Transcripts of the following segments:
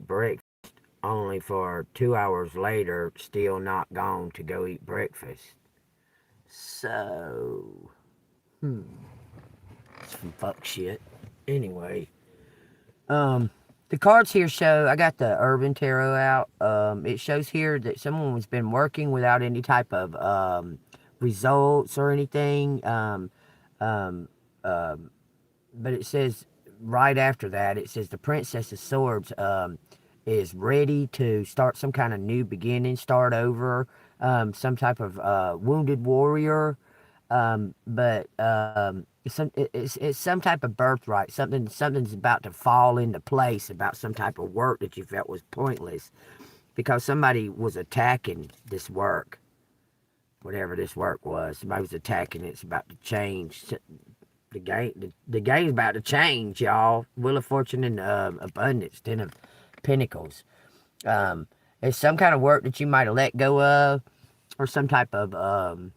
breakfast, only for 2 hours later, still not gone to go eat breakfast. So, some fuck shit. Anyway, um, the cards here show, I got the Urban Tarot out. It shows here that someone has been working without any type of results or anything. Um, but it says right after that, it says the Princess of Swords is ready to start some kind of new beginning, start over, some type of wounded warrior. But it's some type of birthright. Something's about to fall into place about some type of work that you felt was pointless because somebody was attacking this work, whatever this work was. Somebody was attacking it. It's about to change. The game's about to change, y'all. Wheel of Fortune and Abundance, Ten of Pentacles. It's some kind of work that you might have let go of, or some type of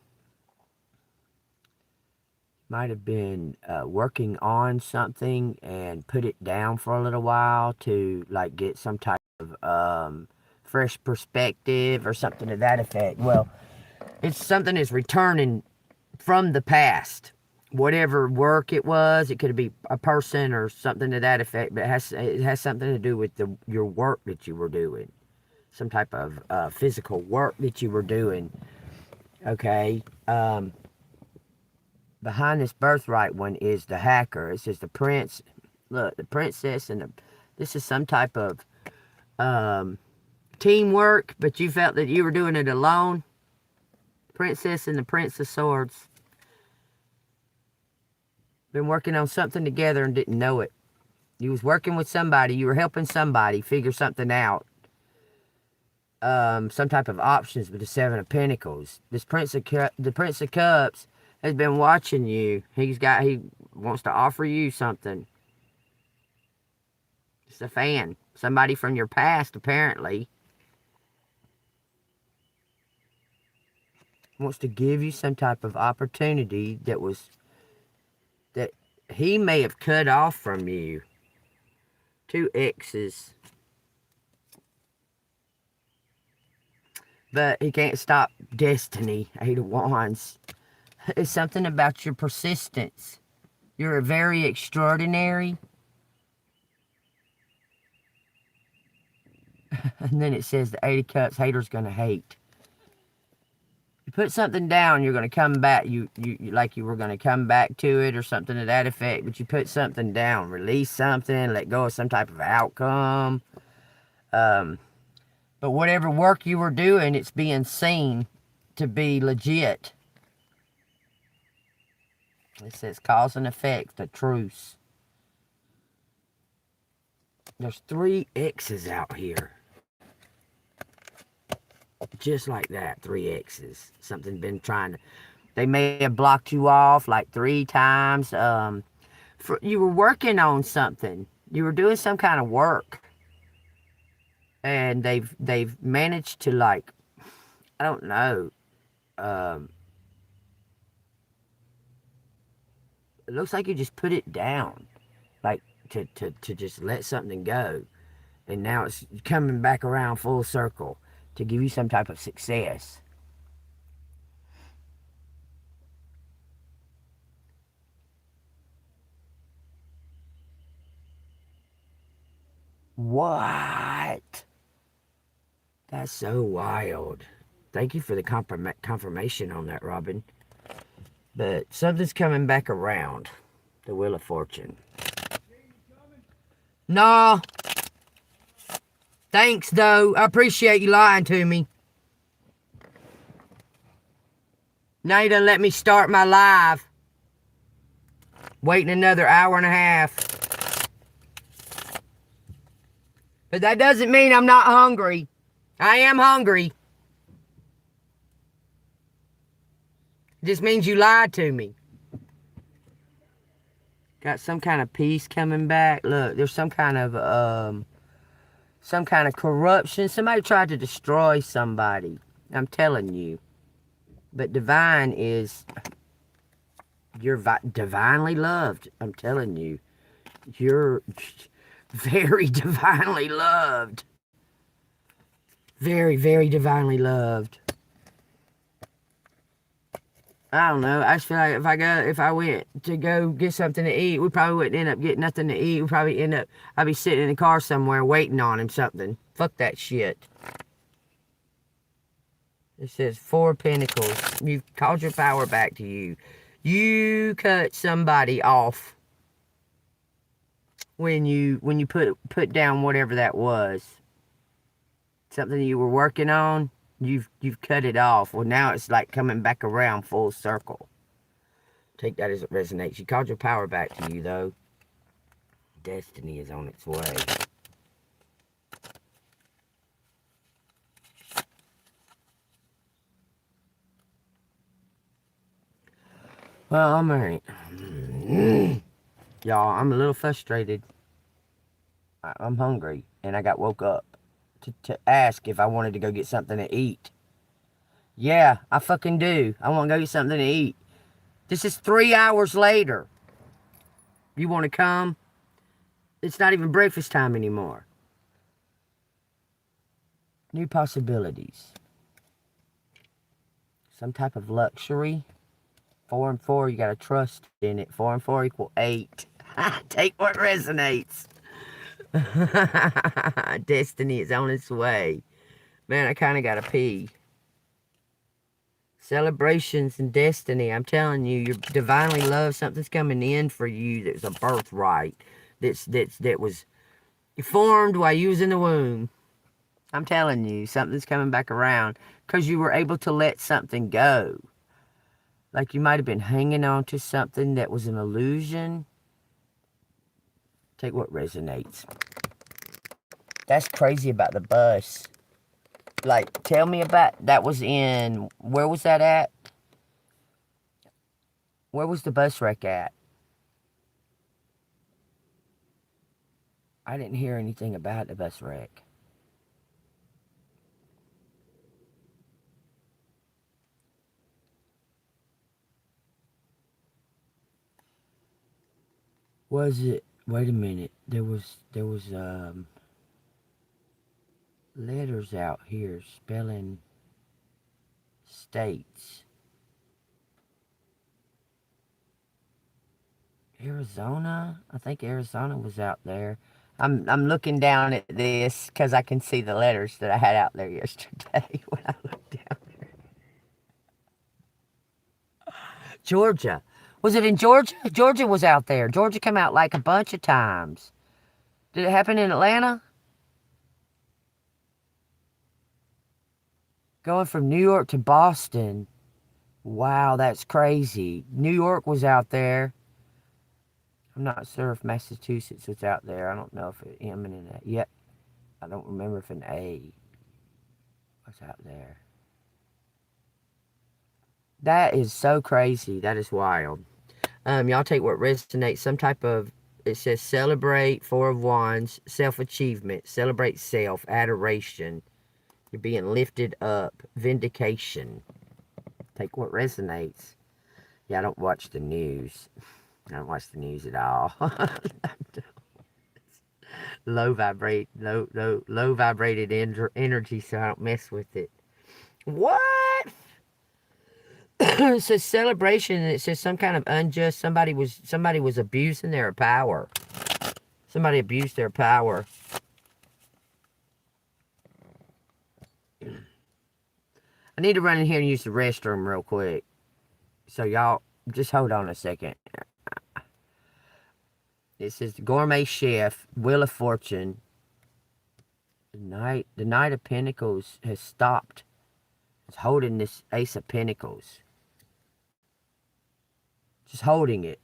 might have been working on something and put it down for a little while to like get some type of fresh perspective or something to that effect. Well, it's something that's returning from the past. Whatever work it was, it could be a person or something to that effect, but it has something to do with your work that you were doing, some type of physical work that you were doing. Okay. Behind this birthright one is the hacker. It says the prince. Look, the princess and this is some type of teamwork, but you felt that you were doing it alone. Princess and the Prince of Swords. Been working on something together and didn't know it. You was working with somebody. You were helping somebody figure something out. Some type of options with the Seven of Pentacles. The Prince of Cups has been watching you. He wants to offer you something. It's a fan. Somebody from your past, apparently. Wants to give you some type of opportunity that he may have cut off from you. 2 X's. But he can't stop destiny. 8 of Wands. It's something about your persistence. You're very extraordinary. And then it says the 8 of Cups, haters gonna hate. You put something down, you're gonna come back. You like you were gonna come back to it or something to that effect. But you put something down, release something, let go of some type of outcome. But whatever work you were doing, it's being seen to be legit. It says cause and effect, a truce. There's 3 X's out here. Just like that, 3 X's. Something been trying to... They may have blocked you off like 3 times. You were working on something. You were doing some kind of work. And they've managed to like... I don't know. It looks like you just put it down. Like to just let something go. And now it's coming back around full circle to give you some type of success. What? That's so wild. Thank you for the confirmation on that, Robin. But something's coming back around. The Wheel of Fortune. No. Thanks, though. I appreciate you lying to me. Now you done let me start my live. Waiting another hour and a half. But that doesn't mean I'm not hungry. I am hungry. It just means you lied to me. Got some kind of peace coming back. Look, there's some kind of corruption. Somebody tried to destroy somebody. I'm telling you. But divine is... You're divinely loved. I'm telling you. Very divinely loved. Very, very divinely loved. I don't know. I just feel like if I went to go get something to eat, we probably wouldn't end up getting nothing to eat. I'd be sitting in the car somewhere waiting on him something. Fuck that shit. It says 4 Pentacles. You've called your power back to you. You cut somebody off when you put down whatever that was. Something you were working on. You've cut it off. Well, now it's like coming back around full circle. Take that as it resonates. You called your power back to you, though. Destiny is on its way. Well, I'm alright. Y'all, I'm a little frustrated. I'm hungry, and I got woke up to ask if I wanted to go get something to eat. Yeah, I fucking do. I want to go get something to eat. This is 3 hours later. You want to come? It's not even breakfast time anymore. New possibilities. Some type of luxury. 4 and 4, you got to trust in it. 4 and 4 equal 8. Take what resonates. Destiny is on its way. Man, I kind of got to pee. Celebrations and destiny. I'm telling you, you're divinely loved. Something's coming in for you that's a birthright. That was formed while you was in the womb. I'm telling you, something's coming back around because you were able to let something go. Like you might have been hanging on to something that was an illusion. Take what resonates. That's crazy about the bus. Like, tell me about, that was in, where was that at? Where was the bus wreck at? I didn't hear anything about the bus wreck. Was it, wait a minute, there was letters out here spelling states. Arizona? I think Arizona was out there. I'm looking down at this because I can see the letters that I had out there yesterday when I looked down there. Georgia. Was it in Georgia? Georgia was out there. Georgia came out like a bunch of times. Did it happen in Atlanta? Going from New York to Boston. Wow, that's crazy. New York was out there. I'm not sure if Massachusetts was out there. I don't know if it M and an A. Yep. I don't remember if an A was out there. That is so crazy. That is wild. Y'all take what resonates. Some type of, it says celebrate, 4 of Wands, self-achievement, celebrate self, adoration. You're being lifted up, vindication. Take what resonates. Yeah, I don't watch the news. I don't watch the news at all. Low vibrated energy, so I don't mess with it. What? It says celebration, and it says some kind of unjust. Somebody was abusing their power. Somebody abused their power. I need to run in here and use the restroom real quick. So y'all, just hold on a second. It says the gourmet chef, Wheel of Fortune. The Knight of Pentacles has stopped. It's holding this Ace of Pentacles. Just holding it.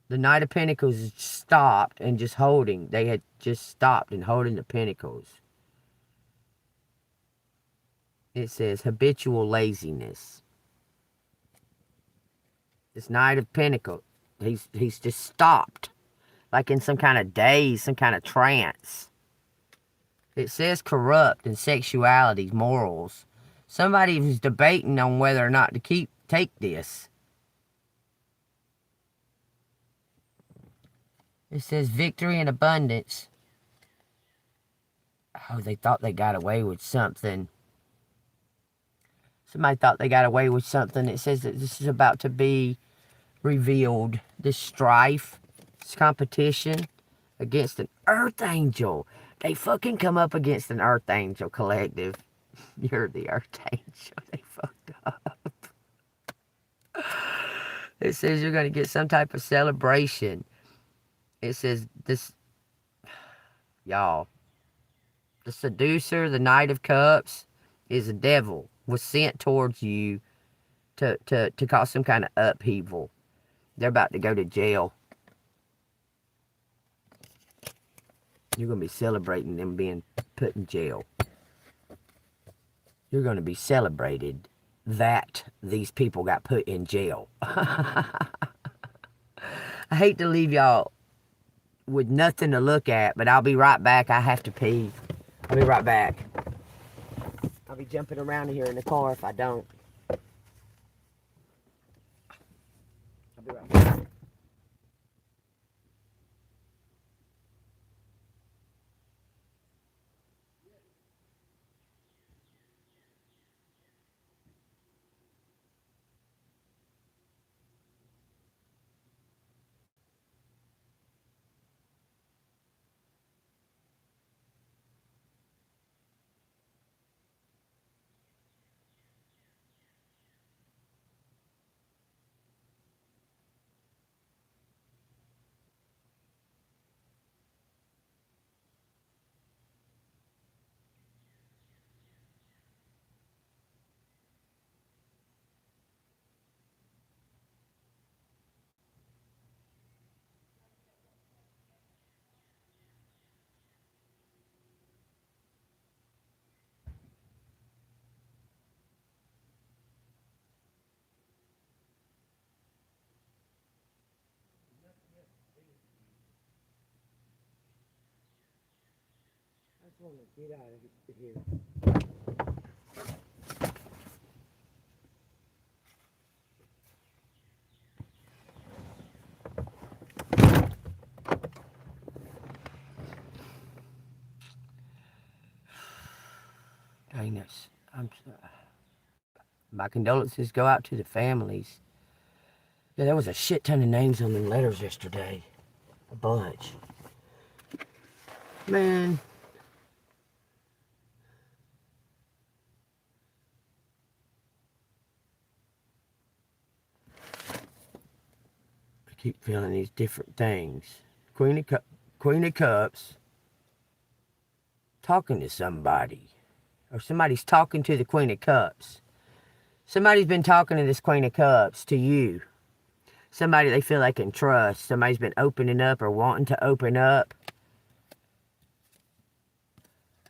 The Knight of Pentacles is stopped and just holding. They had just stopped and holding the Pentacles. It says habitual laziness. This Knight of Pentacles, he's just stopped. Like in some kind of daze, some kind of trance. It says corrupt and sexuality, morals. Somebody was debating on whether or not to take this. It says victory and abundance. Oh, they thought they got away with something. Somebody thought they got away with something. It says that this is about to be revealed. This strife, this competition against an Earth Angel. They fucking come up against an Earth Angel collective. You're the Earth Angel. They fucked up. It says you're going to get some type of celebration. It says this, y'all, the seducer, the Knight of Cups, is a devil, was sent towards you to cause some kind of upheaval. They're about to go to jail. You're going to be celebrating them being put in jail. You're going to be celebrated that these people got put in jail. I hate to leave y'all with nothing to look at, but I'll be right back. I have to pee. I'll be right back. I'll be jumping around here in the car if I don't. I'll be right back. I just want to get out of here. Dang this. My condolences go out to the families. Yeah, there was a shit ton of names on them letters yesterday. A bunch. Man. I keep feeling these different things. Queen of Cups talking to somebody. Or somebody's talking to the Queen of Cups. Somebody's been talking to this Queen of Cups, to you. Somebody they feel they can trust. Somebody's been opening up or wanting to open up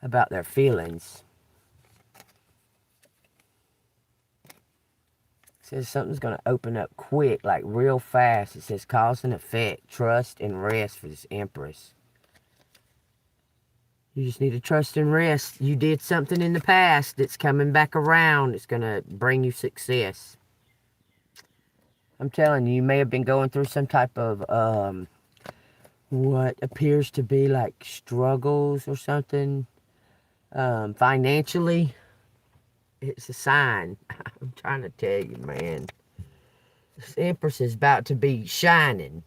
about their feelings. It says something's going to open up quick, like real fast. It says cause and effect, trust and rest for this Empress. You just need to trust and rest. You did something in the past that's coming back around. It's going to bring you success. I'm telling you, you may have been going through some type of, what appears to be like struggles or something. Financially, it's a sign. I'm trying to tell you, man. This Empress is about to be shining.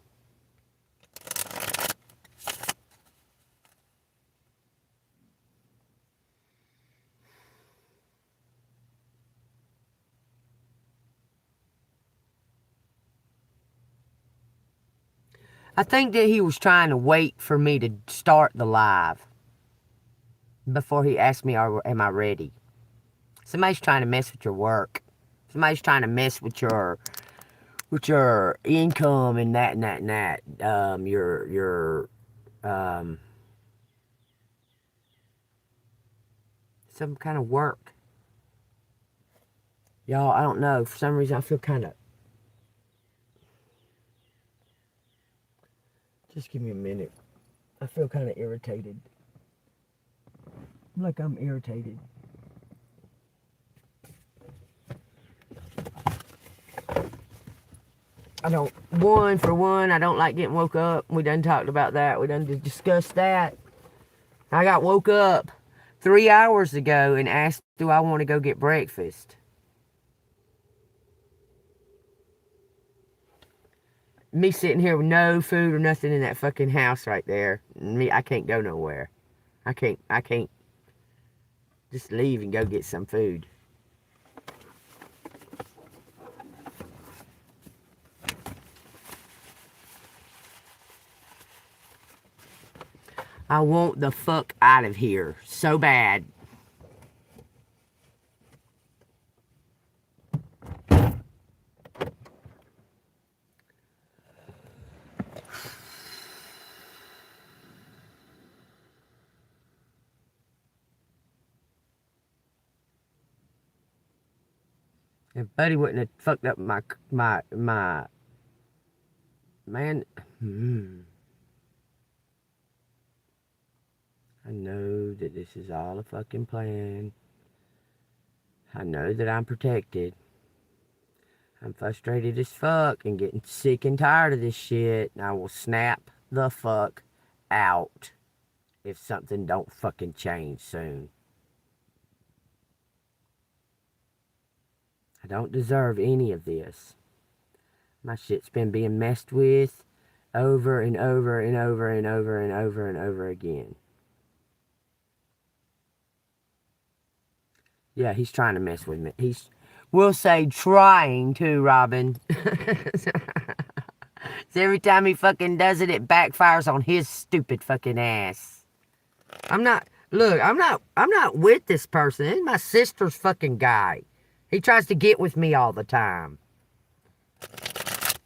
I think that he was trying to wait for me to start the live before he asked me, am I ready? Somebody's trying to mess with your work. Somebody's trying to mess with your income and that and that and that. Some kind of work. Y'all, I don't know. For some reason, I feel kind of... Just give me a minute. I feel kind of irritated. Like I'm irritated. I don't, for one, I don't like getting woke up. We done talked about that. We done discussed that. I got woke up 3 hours ago and asked, do I want to go get breakfast? Me sitting here with no food or nothing in that fucking house right there. I can't go nowhere. I can't just leave and go get some food. I want the fuck out of here so bad. If Buddy wouldn't have fucked up my man. I know that this is all a fucking plan. I know that I'm protected. I'm frustrated as fuck and getting sick and tired of this shit. And I will snap the fuck out if something don't fucking change soon. I don't deserve any of this. My shit's been being messed with over and over and over and over and over and over again. Yeah, he's trying to mess with me. We'll say trying to, Robin. So every time he fucking does it, it backfires on his stupid fucking ass. I'm not with this person. It's my sister's fucking guy. He tries to get with me all the time.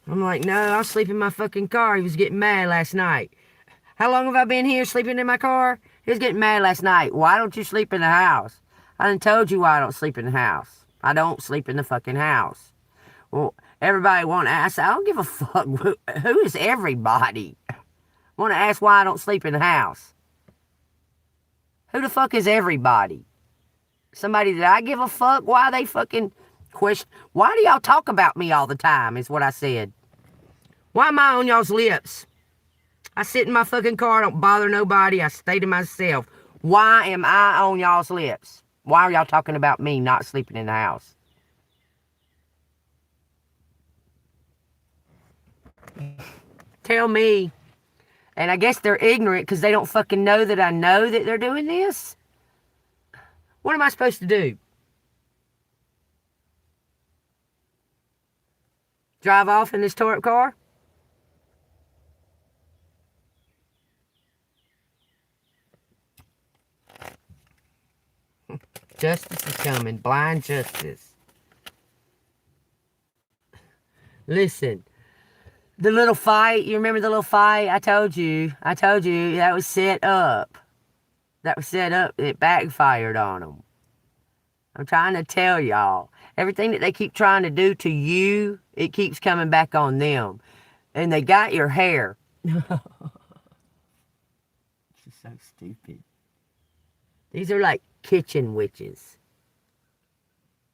I'm like, no, I'll sleep in my fucking car. He was getting mad last night. How long have I been here sleeping in my car? He was getting mad last night. Why don't you sleep in the house? I done told you why I don't sleep in the house. I don't sleep in the fucking house. Well, everybody want to ask. I don't give a fuck. Who is everybody? Want to ask why I don't sleep in the house? Who the fuck is everybody? Somebody that I give a fuck? Why they fucking question? Why do y'all talk about me all the time is what I said. Why am I on y'all's lips? I sit in my fucking car. I don't bother nobody. I stay to myself. Why am I on y'all's lips? Why are y'all talking about me not sleeping in the house? Tell me. And I guess they're ignorant because they don't fucking know that I know that they're doing this. What am I supposed to do? Drive off in this tore up car? Justice is coming. Blind justice. Listen. The little fight, you remember the little fight? I told you that was set up. It backfired on them. I'm trying to tell y'all. Everything that they keep trying to do to you, it keeps coming back on them. And they got your hair. This is so stupid. These are like kitchen witches.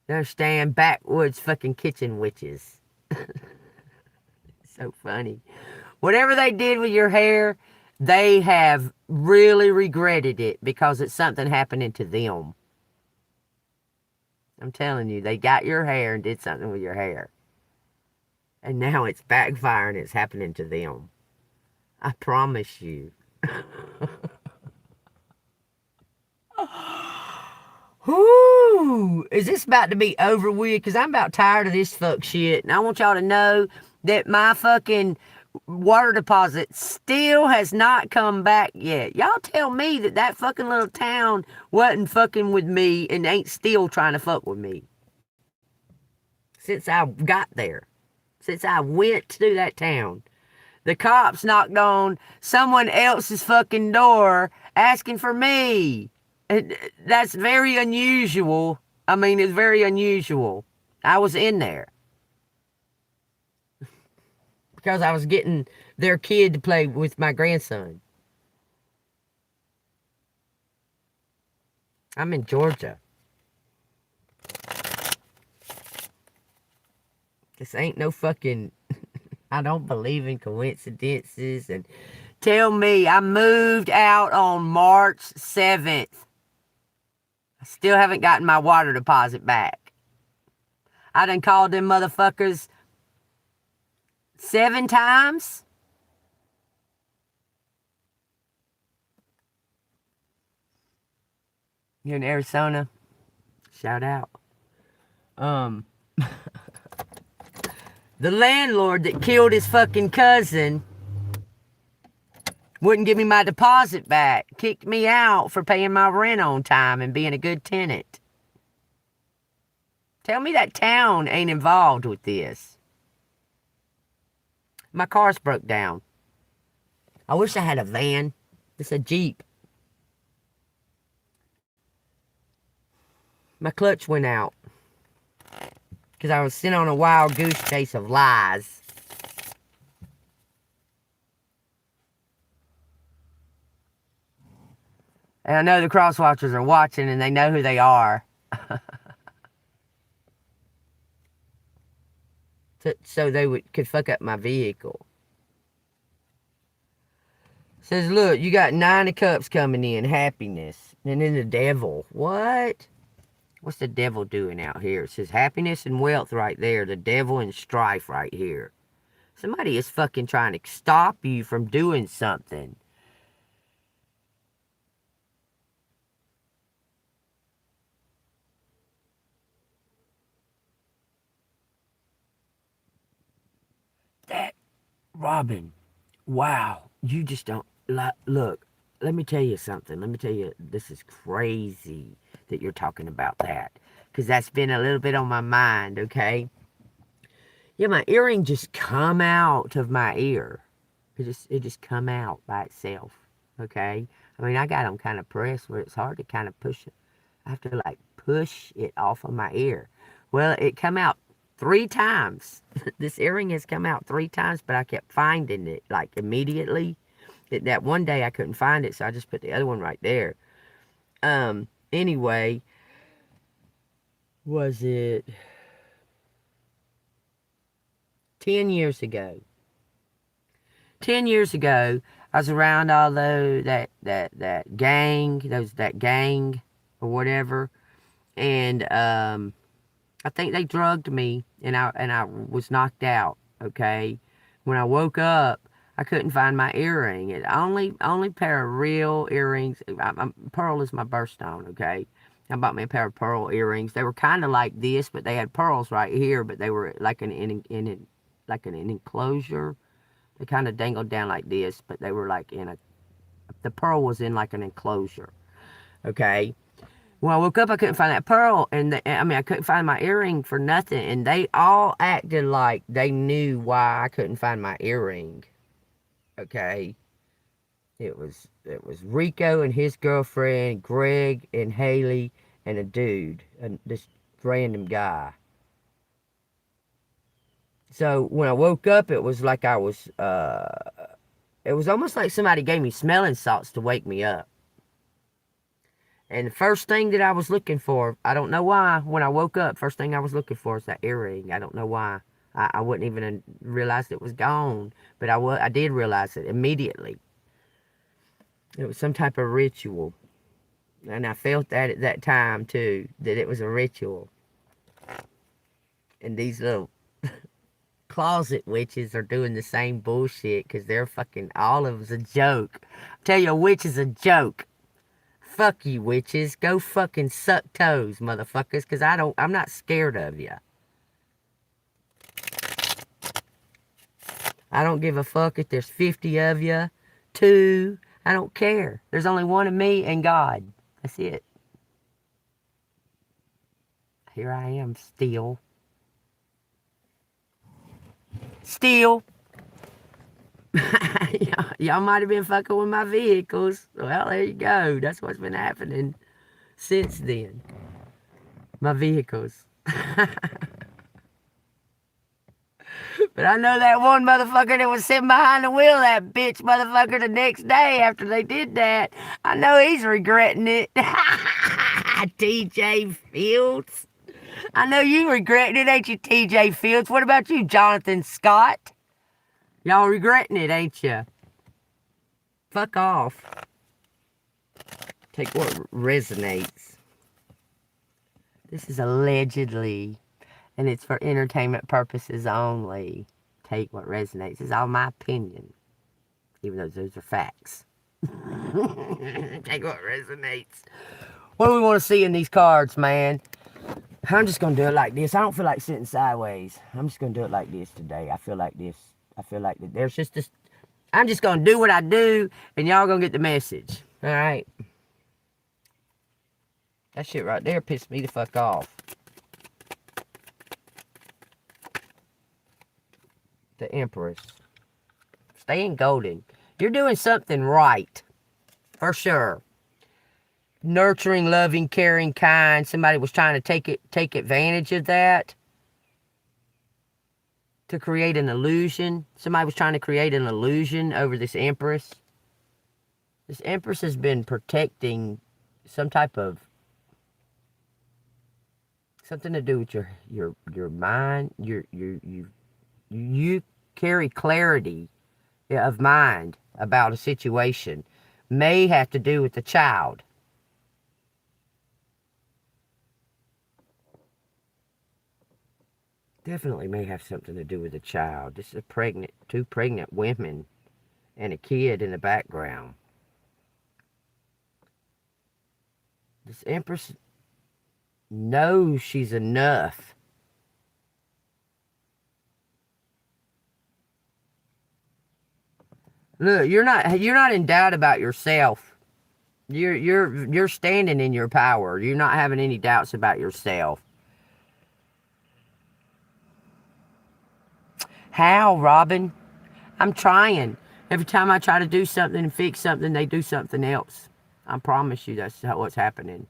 You understand? Backwoods fucking kitchen witches. So funny. Whatever they did with your hair, they have really regretted it because it's something happening to them. I'm telling you, they got your hair and did something with your hair. And now it's backfiring. It's happening to them. I promise you. Whoo! Is this about to be over with? Because I'm about tired of this fuck shit. And I want y'all to know that my fucking water deposit still has not come back yet. Y'all tell me that fucking little town wasn't fucking with me and ain't still trying to fuck with me. Since I got there. Since I went to that town. The cops knocked on someone else's fucking door asking for me. And that's very unusual. I mean, it's very unusual. I was in there. Because I was getting their kid to play with my grandson. I'm in Georgia. This ain't no fucking I don't believe in coincidences. And tell me, I moved out on March 7th. I still haven't gotten my water deposit back. I done called them motherfuckers 7 times. You're in Arizona. Shout out. The landlord that killed his fucking cousin wouldn't give me my deposit back. Kicked me out for paying my rent on time and being a good tenant. Tell me that town ain't involved with this. My car's broke down. I wish I had a van. It's a Jeep. My clutch went out. Because I was sent on a wild goose chase of lies. And I know the cross watchers are watching and they know who they are. So they could fuck up my vehicle. Says, look, you got 9 of cups coming in, happiness. And then the devil. What? What's the devil doing out here? It says happiness and wealth right there. The devil and strife right here. Somebody is fucking trying to stop you from doing something. That, Robin, wow. You just don't, look, let me tell you something. Let me tell you, this is crazy that you're talking about that. Because that's been a little bit on my mind, okay? Yeah, my earring just come out of my ear. It just come out by itself, okay? I mean, I got them kind of pressed where it's hard to kind of push it. I have to, like, push it off of my ear. Well, it come out 3 times. This earring has come out 3 times, but I kept finding it, like, immediately. That one day I couldn't find it, so I just put the other one right there. Anyway, was it 10 years ago? 10 years ago, I was around all that gang, that gang or whatever, and I think they drugged me, and I was knocked out. Okay, when I woke up, I couldn't find my earring. It only pair of real earrings. Pearl is my birthstone. Okay, I bought me a pair of pearl earrings. They were kind of like this, but they had pearls right here, but they were like an enclosure. They kind of dangled down like this, but they were like the pearl was in like an enclosure. Okay. When I woke up, I couldn't find that pearl, and I couldn't find my earring for nothing, and they all acted like they knew why I couldn't find my earring. Okay. It was Rico and his girlfriend, Greg and Haley, and a dude, and this random guy. So when I woke up, it was like it was almost like somebody gave me smelling salts to wake me up. And the first thing that I was looking for, I don't know why, when I woke up, first thing I was looking for is that earring. I don't know why. I wouldn't even realize it was gone, but I did realize it immediately. It was some type of ritual. And I felt that at that time, too, that it was a ritual. And these little closet witches are doing the same bullshit because they're fucking, all of them's a joke. I tell you, a witch is a joke. Fuck you, witches. Go fucking suck toes, motherfuckers, because I'm not scared of you. I don't give a fuck if there's 50 of you, 2. I don't care. There's only one of me and God. That's it. Here I am, still. Still. Y'all might have been fucking with my vehicles. Well, there you go. That's what's been happening since then. My vehicles. But I know that one motherfucker that was sitting behind the wheel, that bitch motherfucker, the next day after they did that. I know he's regretting it. TJ Fields. I know you regretting it, ain't you, TJ Fields? What about you, Jonathan Scott? Y'all regretting it, ain't you? Fuck off. Take what resonates. This is allegedly, and it's for entertainment purposes only. Take what resonates. It's all my opinion, even though those are facts. Take what resonates. What do we want to see in these cards, man? I'm just going to do it like this. I don't feel like sitting sideways. I'm just going to do it like this today. I feel like this. I feel like that there's just this. I'm just going to do what I do, and y'all going to get the message. All right? That shit right there pissed me the fuck off. The Empress. Staying golden. You're doing something right. For sure. Nurturing, loving, caring, kind. Somebody was trying to take advantage of that. To create an illusion. Somebody was trying to create an illusion over this Empress. This Empress has been protecting some type of something to do with your mind. You carry clarity of mind about a situation. May have to do with the child. Definitely may have something to do with the child. This is two pregnant women and a kid in the background. This Empress knows she's enough. Look, you're not in doubt about yourself. You're standing in your power. You're not having any doubts about yourself. How, Robin? I'm trying. Every time I try to do something and fix something, they do something else. I promise you that's what's happening.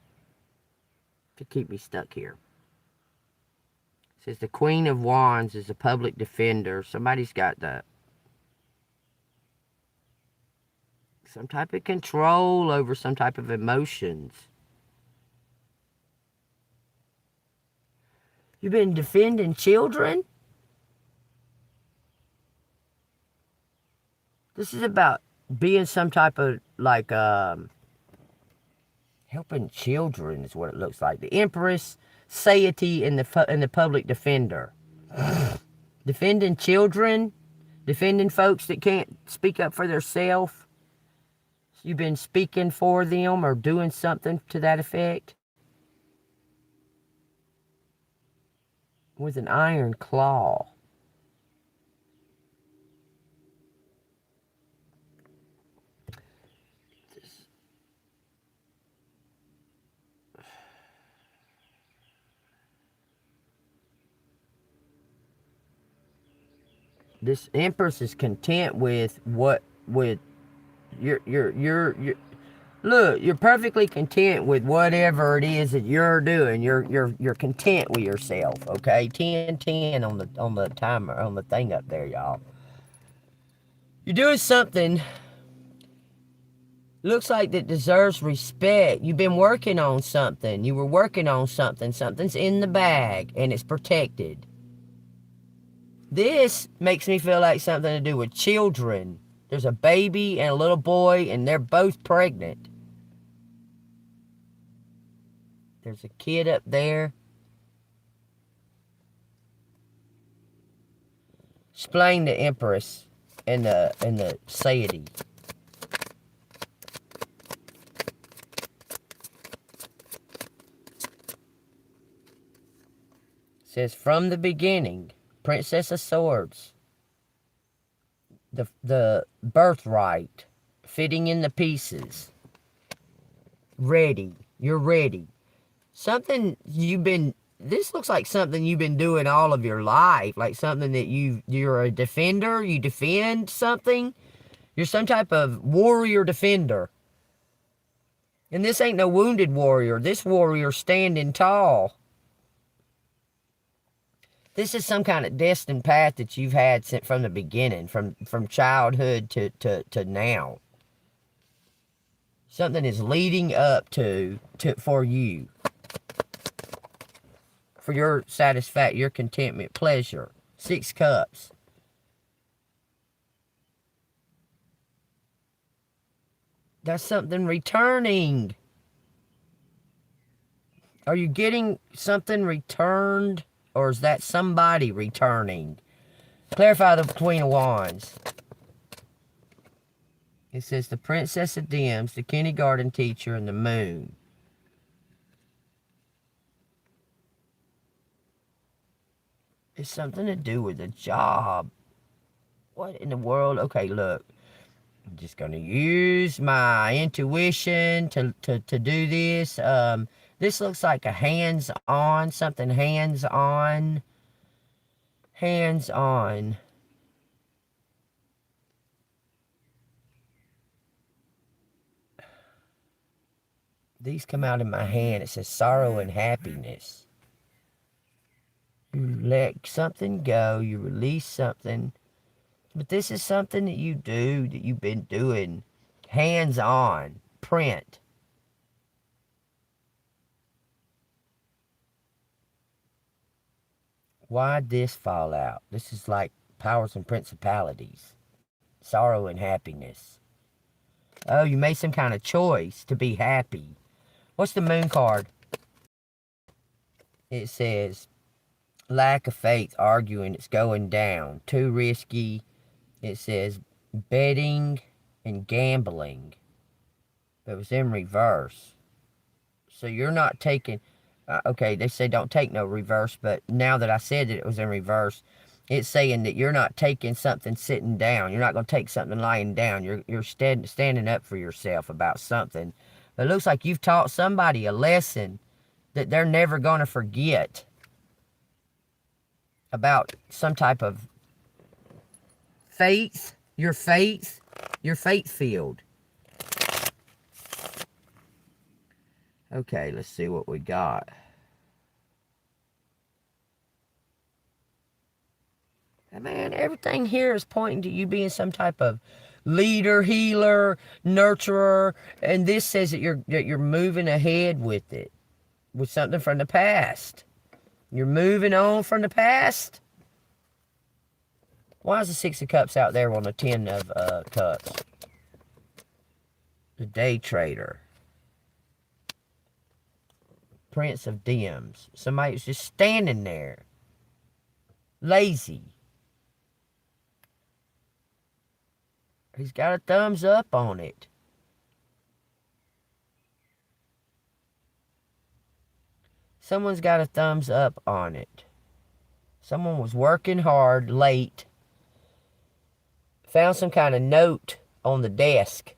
To keep me stuck here. It says the Queen of Wands is a public defender. Somebody's got some type of control over some type of emotions. You've been defending children? This is about being some type of, like, helping children is what it looks like. The Empress, Satiety, and the public defender. Defending children, defending folks that can't speak up for themselves. You've been speaking for them or doing something to that effect. With an iron claw. This Empress is content with look, you're perfectly content with whatever it is that you're doing. You're content with yourself, okay? 10-10 on the timer, on the thing up there, y'all. You're doing something looks like that deserves respect. You've been working on something. You were working on something. Something's in the bag and it's protected. This makes me feel like something to do with children. There's a baby and a little boy, and they're both pregnant. There's a kid up there. Explain the Empress and the Satiety. It says from the beginning, Princess of Swords. The birthright, fitting in the pieces. Ready. You're ready. Something this looks like something you've been doing all of your life. Like something that you're a defender. You defend something. You're some type of warrior defender. And this ain't no wounded warrior. This warrior's standing tall. This is some kind of destined path that you've had since from the beginning, from childhood to now. Something is leading up to for you. For your satisfaction, your contentment, pleasure. 6 cups. That's something returning. Are you getting something returned? Or is that somebody returning? Clarify the Queen of Wands. It says the Princess of Dims, the kindergarten teacher, and the moon. It's something to do with a job. What in the world? Okay, look. I'm just going to use my intuition to do this. This looks like a hands-on, something hands-on. Hands-on. These come out in my hand. It says sorrow and happiness. You let something go. You release something. But this is something that you do, that you've been doing. Hands-on. Print. Why'd this fall out? This is like powers and principalities. Sorrow and happiness. Oh, you made some kind of choice to be happy. What's the moon card? It says, lack of faith, arguing, it's going down. Too risky. It says, betting and gambling. But it was in reverse. So you're not taking... okay, they say don't take no reverse, but now that I said that it was in reverse, it's saying that you're not taking something sitting down. You're not going to take something lying down. You're standing up for yourself about something. But it looks like you've taught somebody a lesson that they're never going to forget about some type of faith, your faith field. Okay, let's see what we got. Man, everything here is pointing to you being some type of leader, healer, nurturer, and this says that you're moving ahead with it, with something from the past. You're moving on from the past. Why is the Six of Cups out there on the Ten of Cups? The day trader. Prince of Dims. Somebody who's just standing there. Lazy. He's got a thumbs up on it. Someone's got a thumbs up on it. Someone was working hard, late. Found some kind of note on the desk.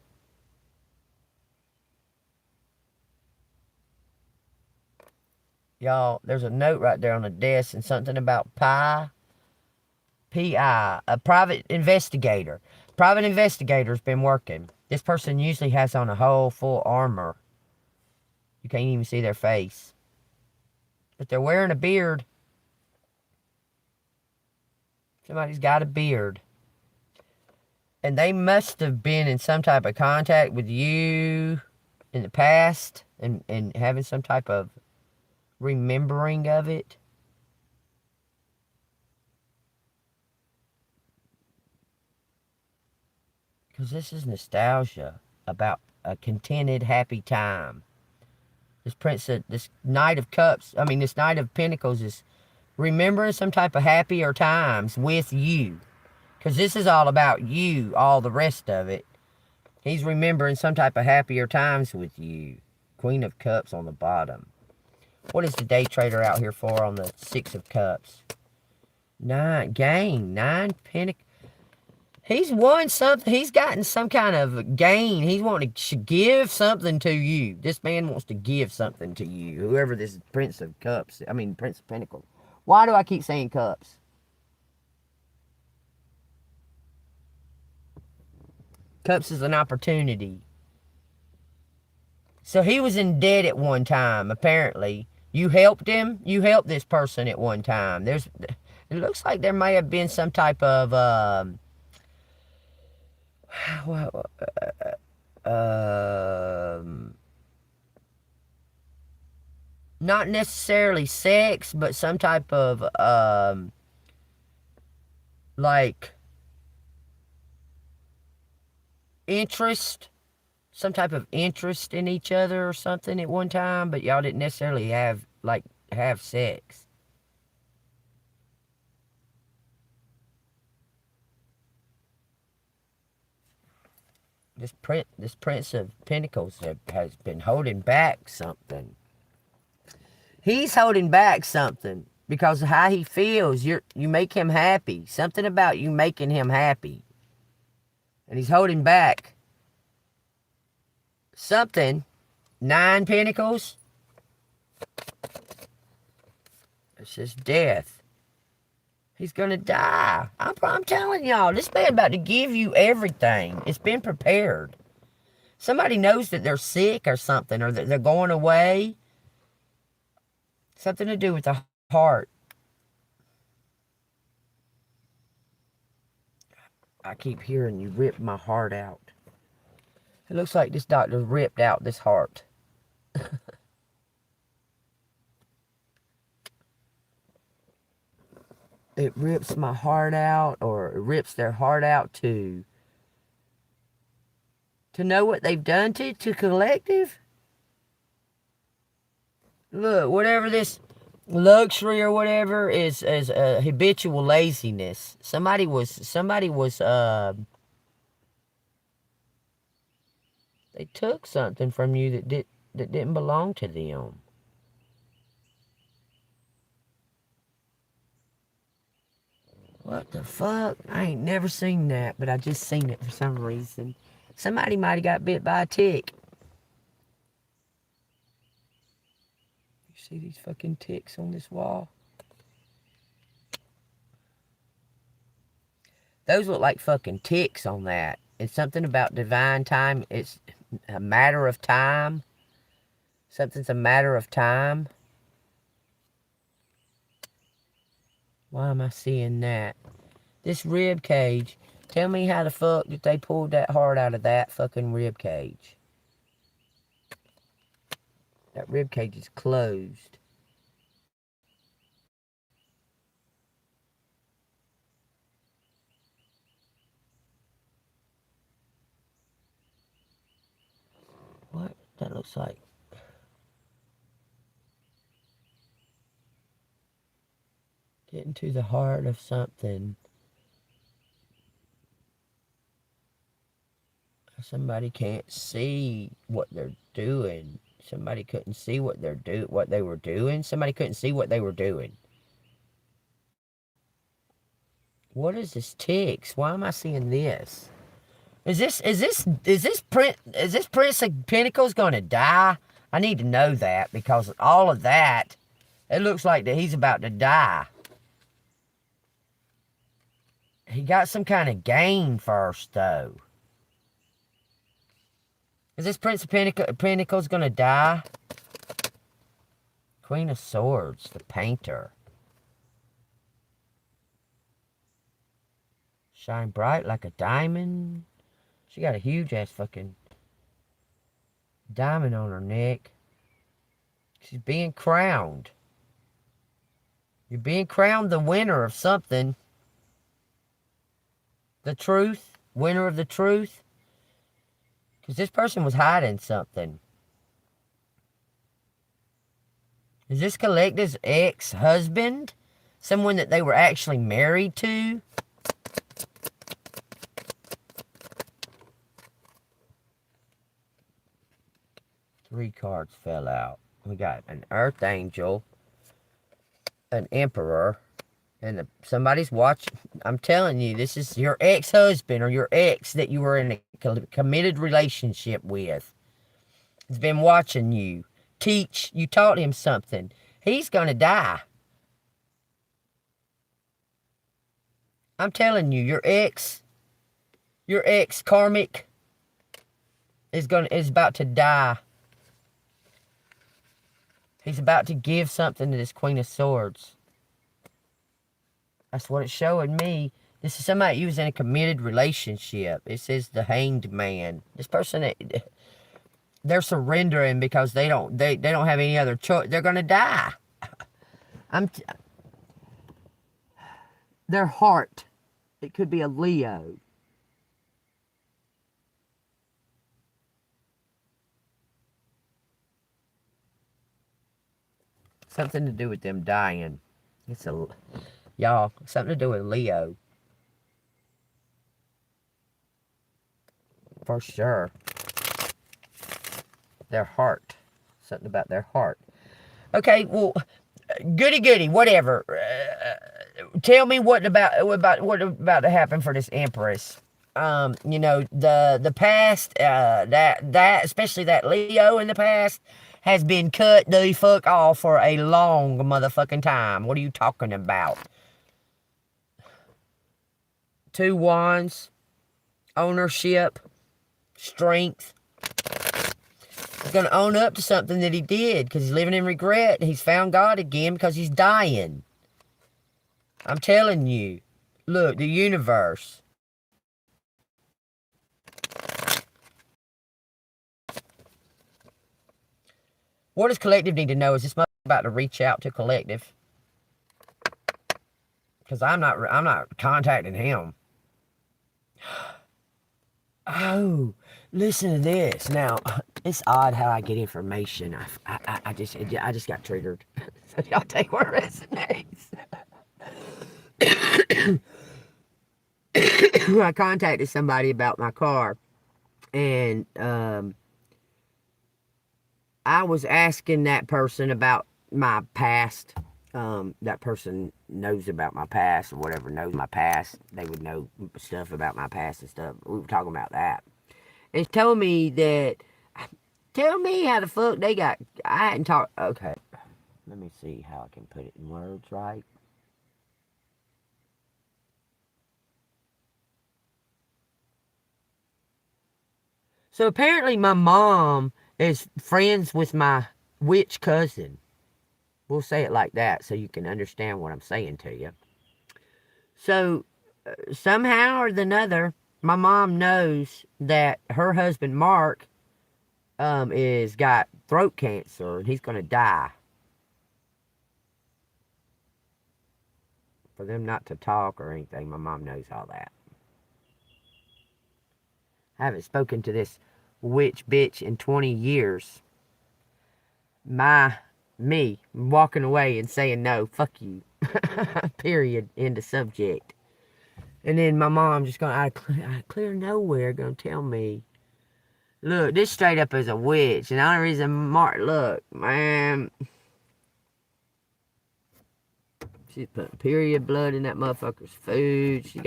Y'all, there's a note right there on the desk and something about P.I., a private investigator. Private investigator's been working. This person usually has on a whole full armor. You can't even see their face. But they're wearing a beard. Somebody's got a beard. And they must have been in some type of contact with you in the past and having some type of remembering of it. Because this is nostalgia about a contented, happy time. This Knight of Cups, this Knight of Pentacles is remembering some type of happier times with you. Because this is all about you, all the rest of it. He's remembering some type of happier times with you. Queen of Cups on the bottom. What is the day trader out here for on the Six of Cups? Nine Pentacles. He's won something. He's gotten some kind of gain. He's wanting to give something to you. This man wants to give something to you. Whoever this Prince of Cups. Prince of Pentacles. Why do I keep saying Cups? Cups is an opportunity. So he was in debt at one time, apparently. You helped him. You helped this person at one time. It looks like there may have been some type of not necessarily sex, but some type of like interest, some type of interest in each other or something at one time, but y'all didn't necessarily have sex. This Prince of Pentacles has been holding back something. He's holding back something because of how he feels. You make him happy. Something about you making him happy. And he's holding back something. 9 Pentacles. It's just death. He's gonna die. I'm telling y'all, this man about to give you everything. It's been prepared. Somebody knows that they're sick or something, or that they're going away. Something to do with the heart. I keep hearing you rip my heart out. It looks like this doctor ripped out this heart. It rips my heart out, or it rips their heart out to know what they've done to collective. Look, whatever this luxury or whatever is habitual laziness. Somebody was they took something from you that didn't belong to them. What the fuck? I ain't never seen that, but I just seen it for some reason. Somebody might have got bit by a tick. You see these fucking ticks on this wall? Those look like fucking ticks on that. It's something about divine time. It's a matter of time. Something's a matter of time. Why am I seeing that? This rib cage. Tell me how the fuck did they pull that heart out of that fucking rib cage? That rib cage is closed. What? That looks like... Getting to the heart of something. Somebody can't see what they're doing. Somebody couldn't see what they were doing. Somebody couldn't see what they were doing. What is this ticks? Why am I seeing this? Is this Prince of Pentacles gonna die? I need to know that, because all of that, it looks like that he's about to die. He got some kind of gain first, though. Is this Prince of Pentacles gonna die? Queen of Swords, the painter. Shine bright like a diamond. She got a huge ass fucking diamond on her neck. She's being crowned. You're being crowned the winner of something. The truth. Winner of the truth. Because this person was hiding something. Is this collective's ex-husband? Someone that they were actually married to? Three cards fell out. We got an Earth Angel, an Emperor, and somebody's watching. I'm telling you, this is your ex-husband or your ex that you were in a committed relationship with. He's been watching you. You taught him something. He's gonna die. I'm telling you, your ex karmic is about to die. He's about to give something to this Queen of Swords. That's what it's showing me. This is somebody who's in a committed relationship. It says the Hanged Man. This person, they're surrendering because they don't have any other choice. They're gonna die. Their heart. It could be a Leo. Something to do with them dying. Y'all, something to do with Leo. For sure. Their heart. Something about their heart. Okay, well, goody, whatever. Tell me what about to happen for this Empress. The past, that especially that Leo in the past has been cut the fuck off for a long motherfucking time. What are you talking about? 2 wands, ownership, strength. He's going to own up to something that he did because he's living in regret. He's found God again because he's dying. I'm telling you. Look, the universe. What does collective need to know? Is this about to reach out to collective? Because I'm not contacting him. Oh, listen to this. Now, it's odd how I get information. I just got triggered. So y'all take where it resonates. I contacted somebody about my car, and I was asking that person about my past. That person knows about my past, or whatever knows my past. They would know stuff about my past and stuff. We were talking about that. And he told me that, tell me how the fuck they got, I hadn't talked, okay. Let me see how I can put it in words right. So apparently my mom is friends with my witch cousin. We'll say it like that so you can understand what I'm saying to you. So somehow or another, my mom knows that her husband Mark is got throat cancer and he's going to die. For them not to talk or anything, my mom knows all that. I haven't spoken to this witch bitch in 20 years. Me walking away and saying no, fuck you. Period. End of subject. And then my mom just going out of clear nowhere going to tell me, look, this straight up is a witch. And the only reason Mark, look, man, she's putting period blood in that motherfucker's food. She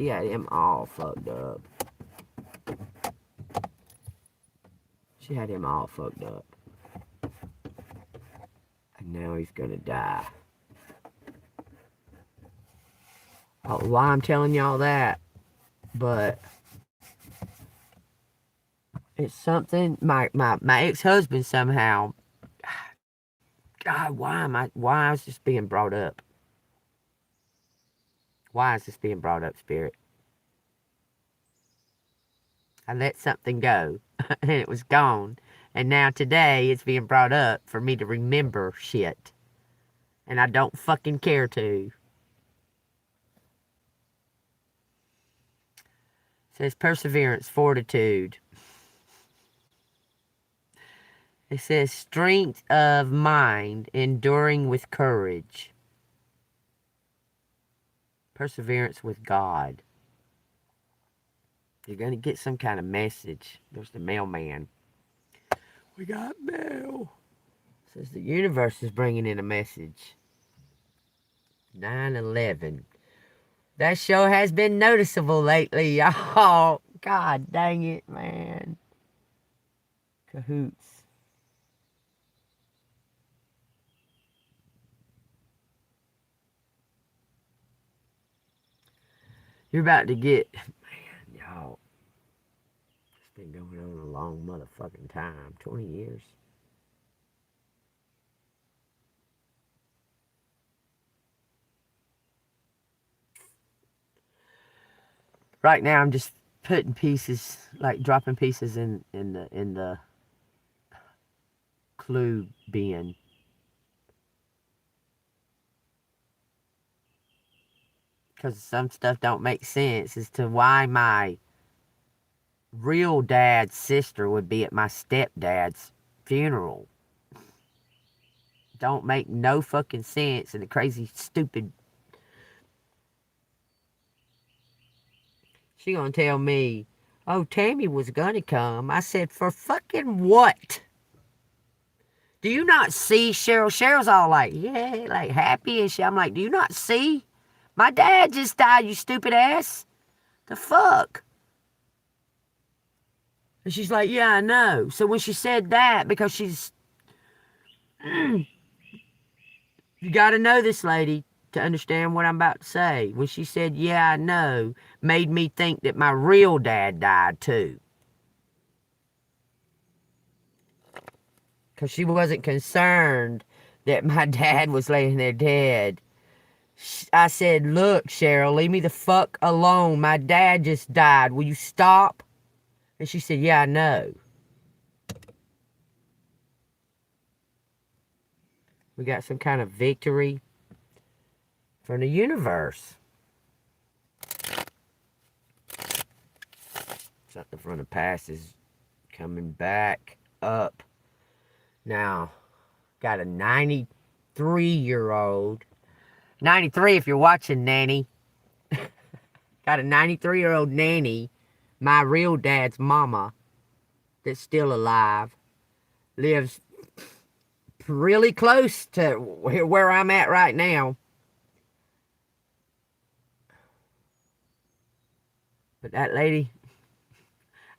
had him all fucked up. She had him all fucked up. And now he's gonna die. Why I'm telling y'all that, but it's something, my ex-husband somehow, God, why is this being brought up? Why is this being brought up, Spirit? I let something go, and it was gone. And now today, it's being brought up for me to remember shit. And I don't fucking care to. It says perseverance, fortitude. It says strength of mind, enduring with courage. Perseverance with God. You're going to get some kind of message. There's the mailman. We got mail. It says the universe is bringing in a message. 9/11. That show has been noticeable lately, y'all. God dang it, man. Cahoots. You're about to get, man, y'all. It's been going on a long motherfucking time. 20 years. Right now, I'm just putting pieces, like dropping pieces in the clue bin. Because some stuff don't make sense as to why my real dad's sister would be at my stepdad's funeral. don't make no fucking sense, and the crazy, stupid. She gonna tell me, oh, Tammy was gonna come. I said, for fucking what? Do you not see Cheryl? Cheryl's all like, yeah, like happy and shit. I'm like, do you not see? My dad just died, you stupid ass. The fuck? And she's like, yeah, I know. So when she said that, because she's, you got to know this lady to understand what I'm about to say. When she said, yeah, I know, made me think that my real dad died too. Because she wasn't concerned that my dad was laying there dead. I said, look, Cheryl, leave me the fuck alone. My dad just died. Will you stop? And she said, yeah, I know. We got some kind of victory from the universe. Something from the past is coming back up. Now, got a 93-year-old. 93 if you're watching, Nanny. Got a 93-year-old nanny, my real dad's mama, that's still alive. Lives really close to where I'm at right now. But that lady,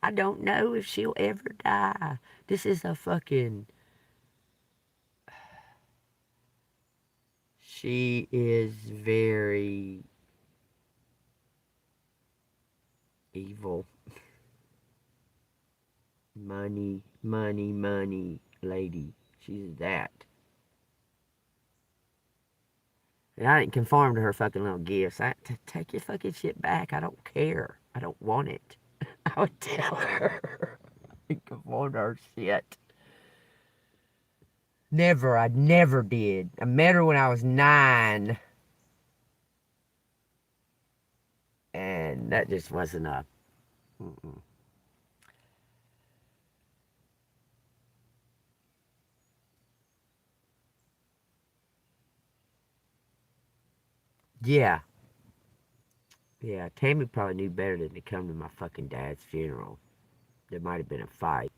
I don't know if she'll ever die. This is a fucking... She is very evil. Money, money, money lady. She's that. And I didn't conform to her fucking little gifts. Take your fucking shit back. I don't care. I don't want it. I would tell her. I didn't conform to her shit. Never. I never did. I met her when I was 9. And that just wasn't a... Mm-mm. Yeah. Yeah, Tammy probably knew better than to come to my fucking dad's funeral. There might have been a fight.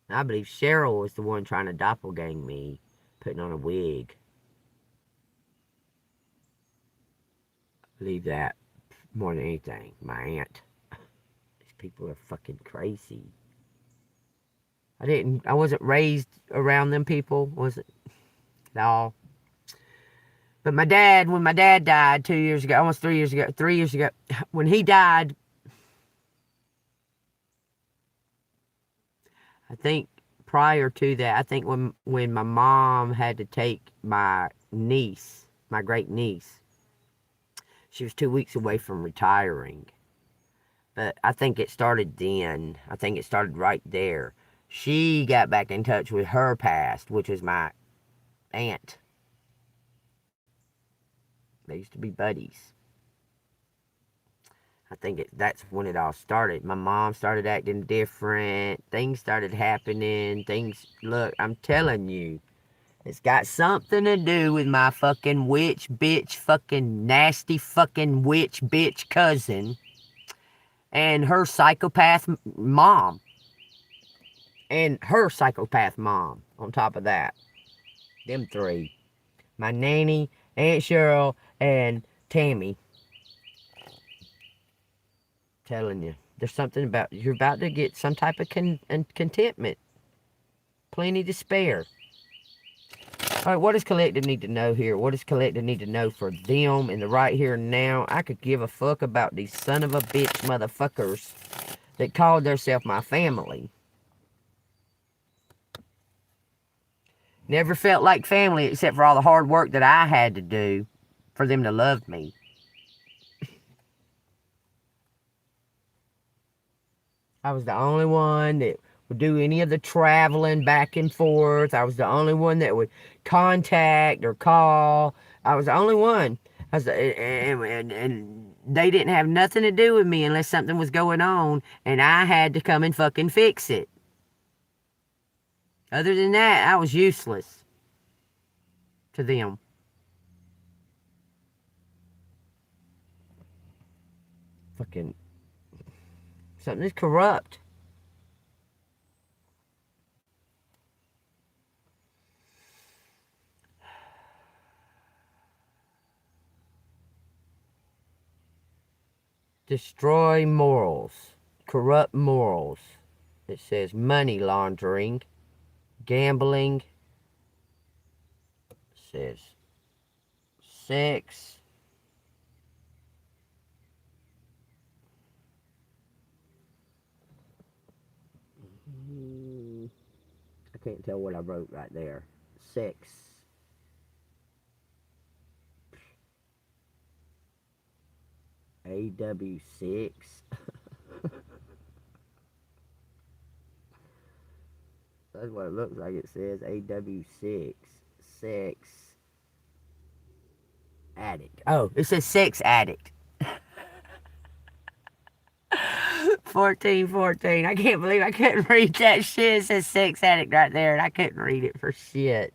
I believe Cheryl was the one trying to doppelgang me, putting on a wig. I believe that more than anything. My aunt. These people are fucking crazy. I wasn't raised around them people, was it? No. But my dad, when my dad died 2 years ago, almost 3 years ago, when he died, I think prior to that, I think when my mom had to take my niece, my great niece, she was 2 weeks away from retiring. But I think it started then. I think it started right there. She got back in touch with her past, which was my aunt. They used to be buddies. I think that's when it all started. My mom started acting different. Things started happening. Look, I'm telling you, it's got something to do with my fucking witch, bitch, fucking nasty fucking witch, bitch cousin and her psychopath mom. And her psychopath mom on top of that. Them 3. My nanny, Aunt Cheryl, and Tammy. Telling you, there's something about, you're about to get some type of contentment. Plenty to spare. All right, what does Collective need to know here? What does Collective need to know for them in the right here and now? I could give a fuck about these son of a bitch motherfuckers that called themselves my family. Never felt like family except for all the hard work that I had to do for them to love me. I was the only one that would do any of the traveling back and forth. I was the only one that would contact or call. I was the only one. And they didn't have nothing to do with me unless something was going on, and I had to come and fucking fix it. Other than that, I was useless to them. Fucking something is corrupt. Destroy morals. Corrupt morals. It says money laundering, gambling. It says sex. I can't tell what I wrote right there. Sex. AW6. That's what it looks like. It says AW6. Sex addict. Oh, it says sex addict. 1414. I can't believe I couldn't read that shit. It says sex addict right there, and I couldn't read it for shit.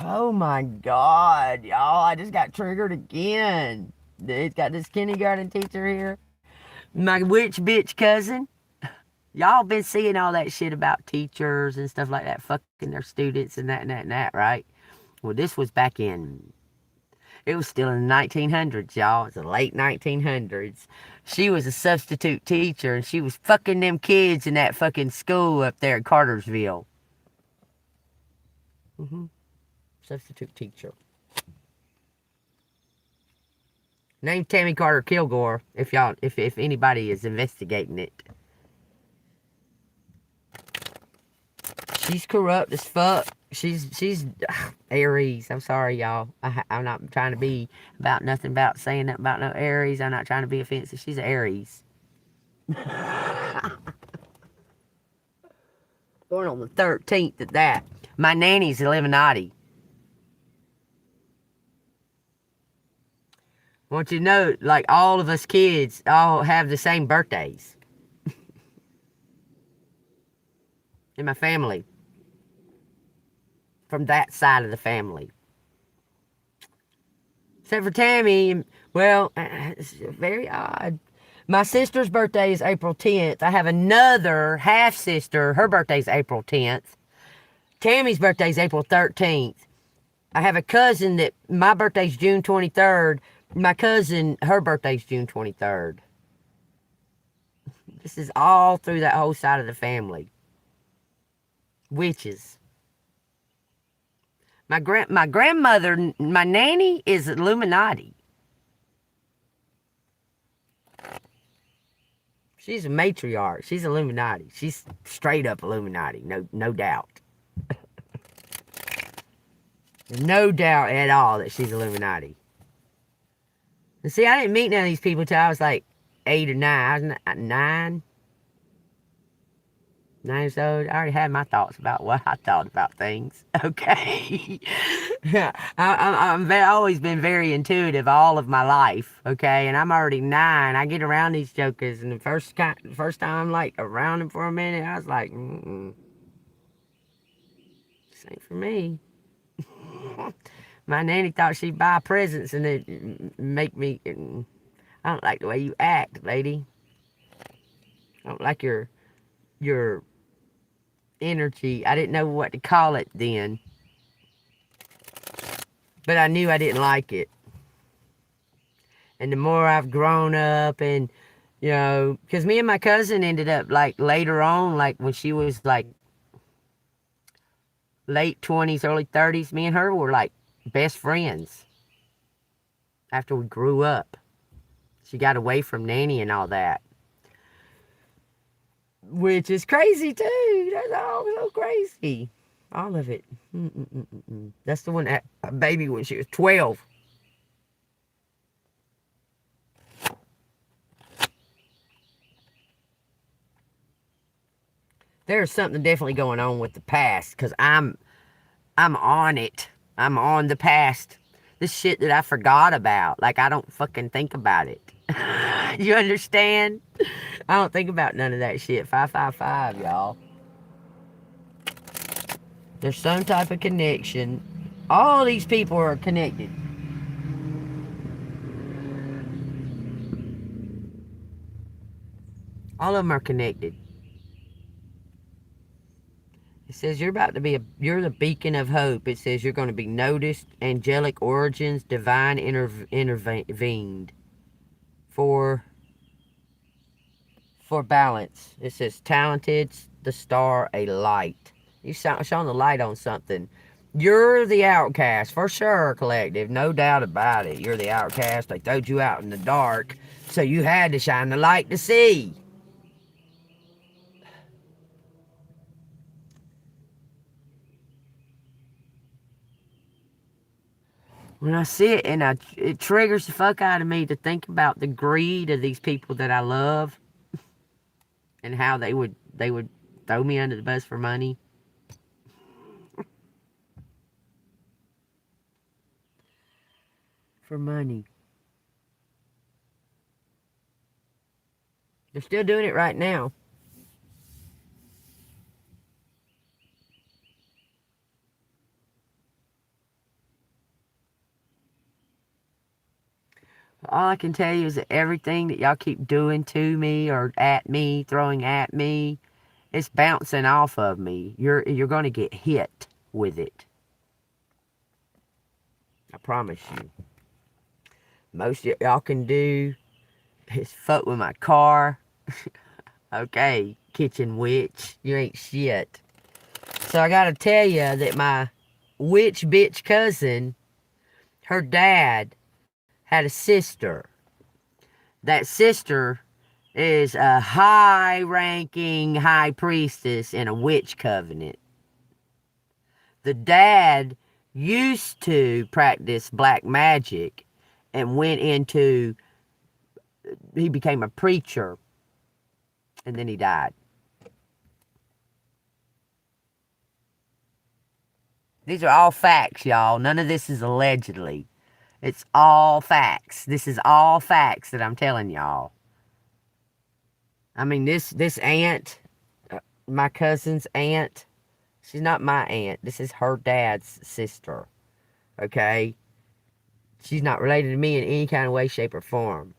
Oh my god, y'all. I just got triggered again. It's got this kindergarten teacher here. My witch bitch cousin. Y'all been seeing all that shit about teachers and stuff like that fucking their students and that and that and that, right? Well, this was back in, it was still in the 1900s, y'all. It's the late 1900s. She was a substitute teacher and she was fucking them kids in that fucking school up there in Cartersville. Substitute teacher. Named Tammy Carter Kilgore, if anybody is investigating it. She's corrupt as fuck. She's Aries. I'm sorry, y'all. I'm not trying to be about nothing about saying that about no Aries. I'm not trying to be offensive. She's Aries. Born on the 13th at that. My nanny's Illuminati. I want you to know, like, all of us kids all have the same birthdays. In my family. From that side of the family. Except for Tammy, well, it's very odd. My sister's birthday is April 10th. I have another half-sister. Her birthday's April 10th. Tammy's birthday's April 13th. I have a cousin that my birthday's June 23rd. My cousin, her birthday's June 23rd. This is all through that whole side of the family. Witches. My grandmother, my nanny is Illuminati. She's a matriarch. She's Illuminati. She's straight up Illuminati. No doubt. No doubt at all that she's Illuminati. And see, I didn't meet none of these people till I was like 8 or 9. I was 9 years old. I already had my thoughts about what I thought about things. Okay. I've always been very intuitive all of my life. Okay. And I'm already 9. I get around these jokers. And the first time I'm like around them for a minute, I was like, this ain't for me. My nanny thought she'd buy presents and it'd make me, I don't like the way you act, lady. I don't like your energy. I didn't know what to call it then. But I knew I didn't like it. And the more I've grown up and, you know, because me and my cousin ended up like later on, like when she was like late 20s, early 30s, me and her were like best friends after we grew up. She got away from Nanny and all that. Which is crazy too. That's all so crazy. All of it. That's the one that a baby when she was 12. There's something definitely going on with the past because I'm on it. I'm on the past. This shit that I forgot about. Like, I don't fucking think about it. You understand? I don't think about none of that shit. 555, y'all. There's some type of connection. All these people are connected. All of them are connected. It says you're about to be you're the beacon of hope. It says you're going to be noticed, angelic origins, divine intervened for balance. It says talented, the star, a light. You shone the light on something. You're the outcast for sure, collective. No doubt about it. You're the outcast. They throwed you out in the dark, so you had to shine the light to see. When I see it, and it triggers the fuck out of me to think about the greed of these people that I love, and how they would throw me under the bus for money. For money. They're still doing it right now. All I can tell you is that everything that y'all keep doing to me or at me, throwing at me, it's bouncing off of me. You're going to get hit with it. I promise you. Most of y'all can do is fuck with my car. Okay, kitchen witch. You ain't shit. So I gotta tell you that my witch bitch cousin, her dad, had a sister. That sister is a high-ranking high priestess in a witch covenant. The dad used to practice black magic and he became a preacher, and then he died. These are all facts, y'all. None of this is allegedly. It's all facts. This is all facts that I'm telling y'all. I mean, this aunt, my cousin's aunt, she's not my aunt. This is her dad's sister. Okay? She's not related to me in any kind of way, shape, or form.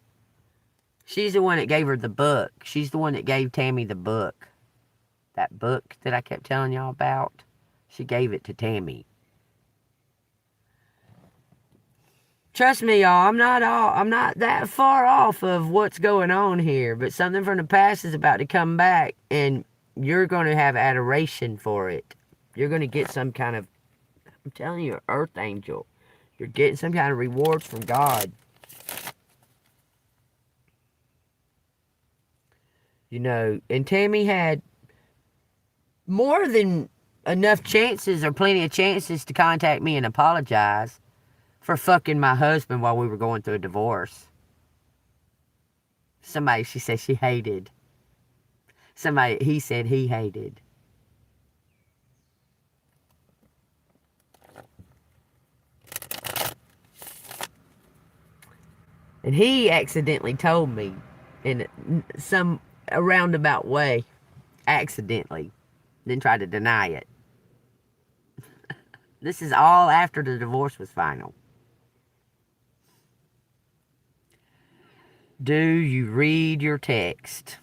She's the one that gave her the book. She's the one that gave Tammy the book. That book that I kept telling y'all about. She gave it to Tammy. Trust me, y'all, I'm not that far off of what's going on here, but something from the past is about to come back, and you're going to have adoration for it. You're going to get some kind of, I'm telling you, earth angel. You're getting some kind of rewards from God. You know, and Tammy had more than enough chances, or plenty of chances, to contact me and apologize for fucking my husband while we were going through a divorce. Somebody she said she hated. Somebody he said he hated. And he accidentally told me in some roundabout way. Accidentally. Then tried to deny it. This is all after the divorce was final. Do you read your text?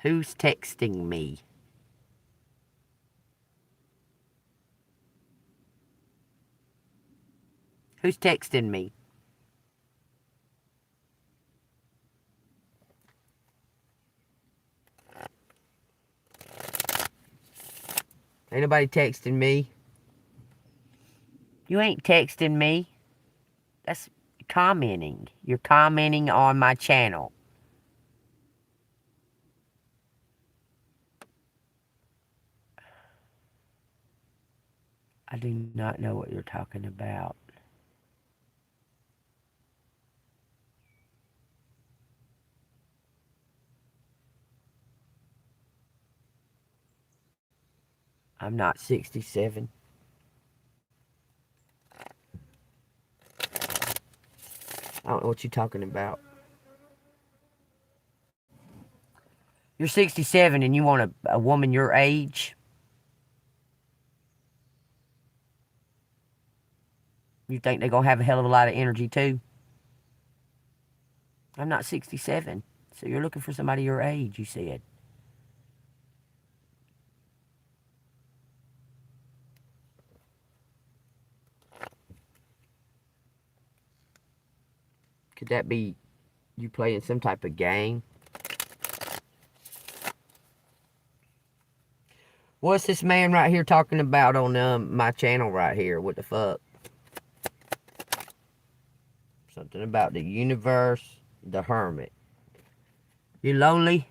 Who's texting me? Who's texting me? Ain't nobody texting me. You ain't texting me. That's commenting. You're commenting on my channel. I do not know what you're talking about. I'm not 67. I don't know what you're talking about. You're 67 and you want a woman your age? You think they're going to have a hell of a lot of energy too? I'm not 67. So you're looking for somebody your age, you said. Could that be you playing some type of game? What's this man right here talking about on my channel right here? What the fuck? Something about the universe, the hermit. You lonely?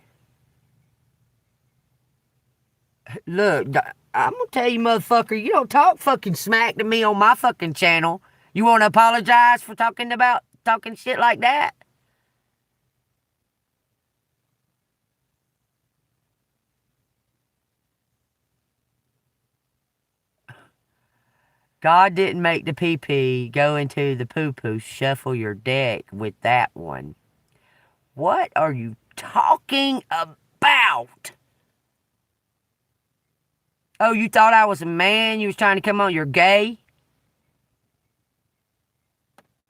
Look, I'm gonna tell you, motherfucker, you don't talk fucking smack to me on my fucking channel. You wanna apologize for talking shit like that? God didn't make the pee-pee go into the poo-poo. Shuffle your deck with that one. What are you talking about? Oh, you thought I was a man? You was trying to come on, you're gay?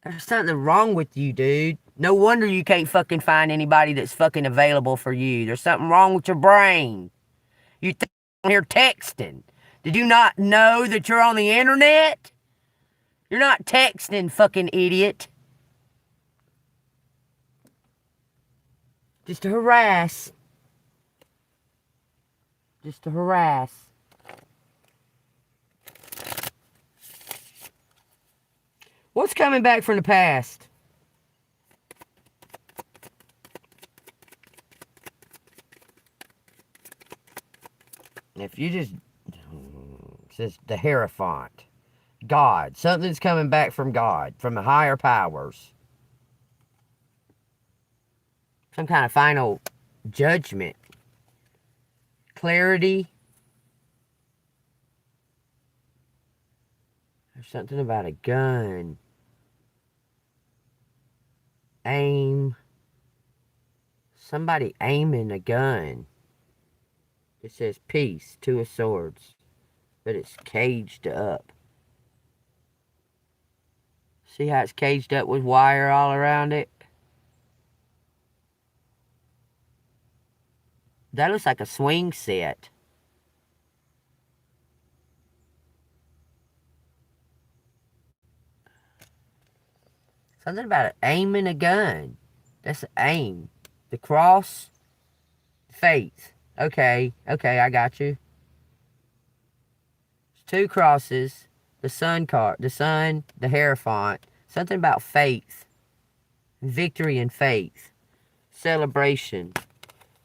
There's something wrong with you, dude. No wonder you can't fucking find anybody that's fucking available for you. There's something wrong with your brain. You think I'm here texting. Did you not know that you're on the internet? You're not texting, fucking idiot. Just to harass. Just to harass. What's coming back from the past? If you just... It says the Hierophant. God. Something's coming back from God. From the higher powers. Some kind of final judgment. Clarity. There's something about a gun. Aim. Somebody aiming a gun. It says peace, 2 of swords. But it's caged up. See how it's caged up with wire all around it? That looks like a swing set. Something about aiming a gun. That's aim. The cross. Faith. Okay, I got you. It's 2 crosses. The sun card. The sun. The Hierophant. Something about faith. Victory and faith. Celebration.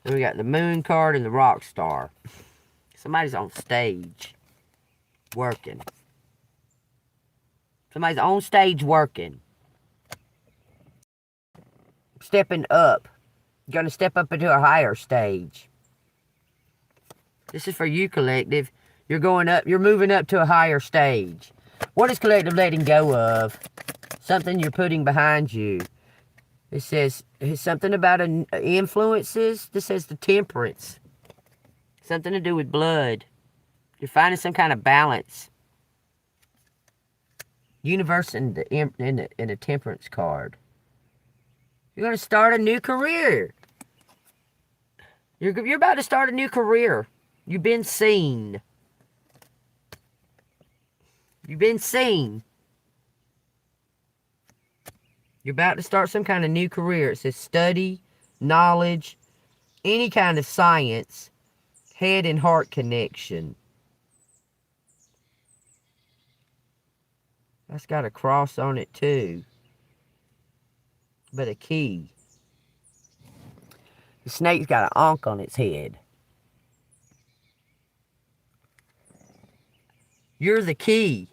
Then we got the moon card and the rock star. Somebody's on stage. Working. Somebody's on stage working. Stepping up. You're going to step up into a higher stage. This is for you, collective. You're going up. You're moving up to a higher stage. What is collective letting go of? Something you're putting behind you. It says it's something about influences. This says the temperance. Something to do with blood. You're finding some kind of balance. Universe and the temperance card. You're going to start a new career. You're about to start a new career. You've been seen. You've been seen. You're about to start some kind of new career. It says study, knowledge, any kind of science, head and heart connection. That's got a cross on it too. But a key. The snake's got an ankh on its head. You're the key.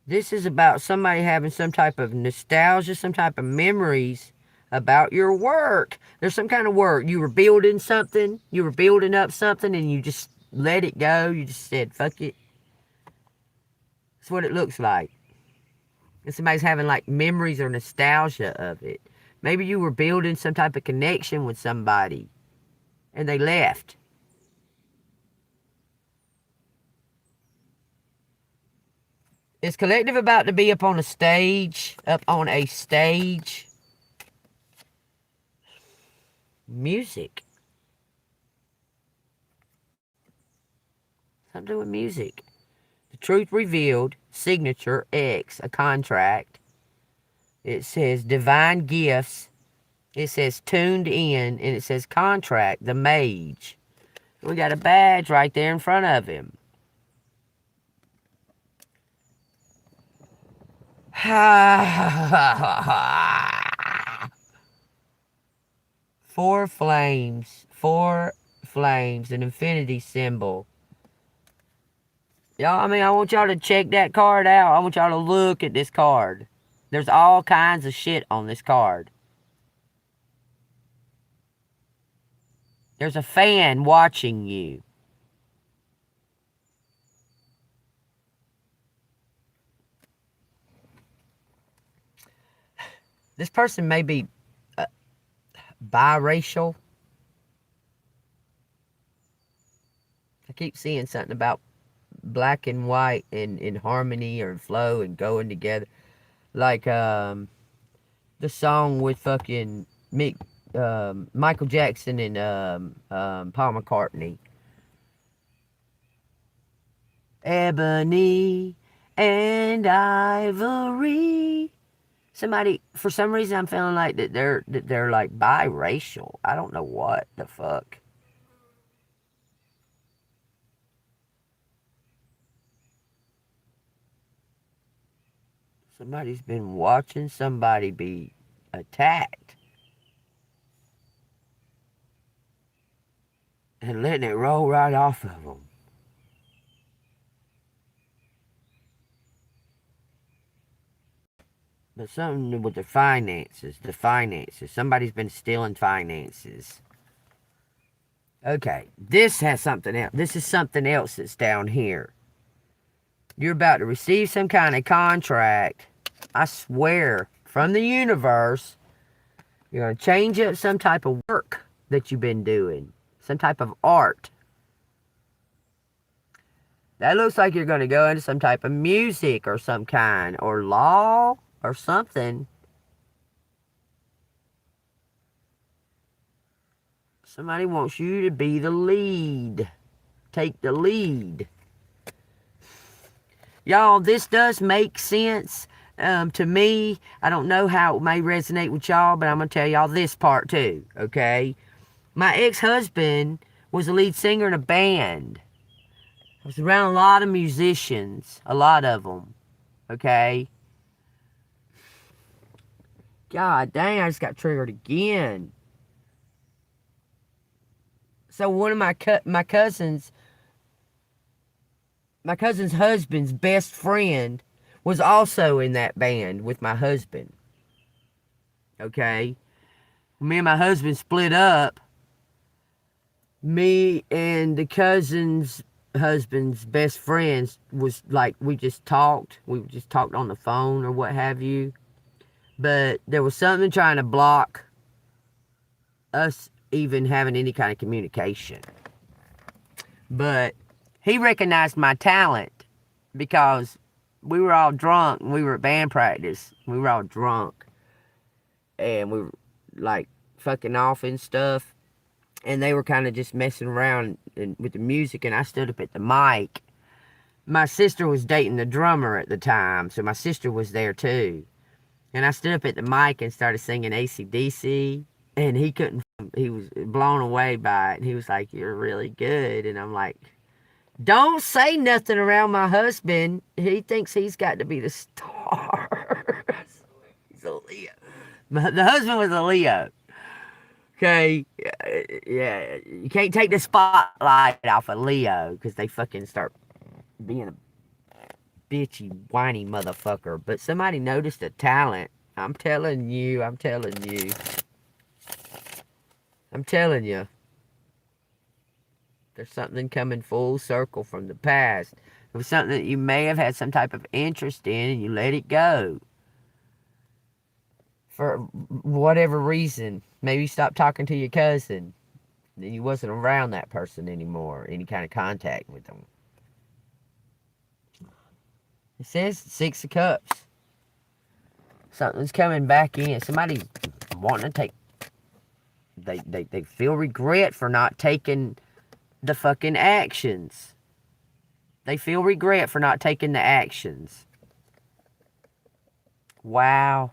This is about somebody having some type of nostalgia, some type of memories about your work. There's some kind of work. You were building something. You were building up something and you just let it go. You just said, fuck it. That's what it looks like. And somebody's having like memories or nostalgia of it. Maybe you were building some type of connection with somebody and they left. Is collective about to be up on a stage? Up on a stage? Music. Something to do with music. The truth revealed. Signature X. A contract. It says divine gifts. It says tuned in. And it says contract. The mage. We got a badge right there in front of him. Four flames. Four flames. An infinity symbol. Y'all, I want y'all to check that card out. I want y'all to look at this card. There's all kinds of shit on this card. There's a fan watching you. This person may be biracial. I keep seeing something about black and white in harmony or flow and going together. Like the song with fucking Michael Jackson and Paul McCartney. Ebony and ivory. Somebody, for some reason, I'm feeling like that they're like biracial. I don't know what the fuck. Somebody's been watching somebody be attacked and letting it roll right off of them. But something with the finances. Somebody's been stealing finances. Okay, this has something else. This is something else that's down here. You're about to receive some kind of contract, I swear, from the universe. You're going to change up some type of work that you've been doing. Some type of art. That looks like you're going to go into some type of music or some kind. Or law or something. Somebody wants you to be the lead. Take the lead. Y'all, this does make sense to me. I don't know how it may resonate with y'all, but I'm going to tell y'all this part too, okay? My ex-husband was the lead singer in a band. I was around a lot of musicians, a lot of them, okay? God dang, I just got triggered again. So one of my cousin's husband's best friend was also in that band with my husband. Okay? Me and my husband split up. Me and the cousin's husband's best friends was like, we just talked. We just talked on the phone or what have you. But there was something trying to block us even having any kind of communication. But he recognized my talent because we were all drunk and we were at band practice. We were all drunk. And we were like fucking off and stuff. And they were kind of just messing around with the music. And I stood up at the mic. My sister was dating the drummer at the time. So my sister was there too. And I stood up at the mic and started singing AC/DC. And he was blown away by it. And he was like, "You're really good." And I'm like, "Don't say nothing around my husband. He thinks he's got to be the star." He's a Leo. The husband was a Leo. Okay? Yeah. You can't take the spotlight off a Leo because they fucking start being a bitchy, whiny motherfucker. But somebody noticed a talent. I'm telling you. I'm telling you. There's something coming full circle from the past. It was something that you may have had some type of interest in and you let it go. for whatever reason. Maybe you stopped talking to your cousin. Then you wasn't around that person anymore, any kind of contact with them. It says 6 of Cups. Something's coming back in. Somebody's wanting to take... They feel regret for not taking the fucking actions. They feel regret for not taking the actions. Wow.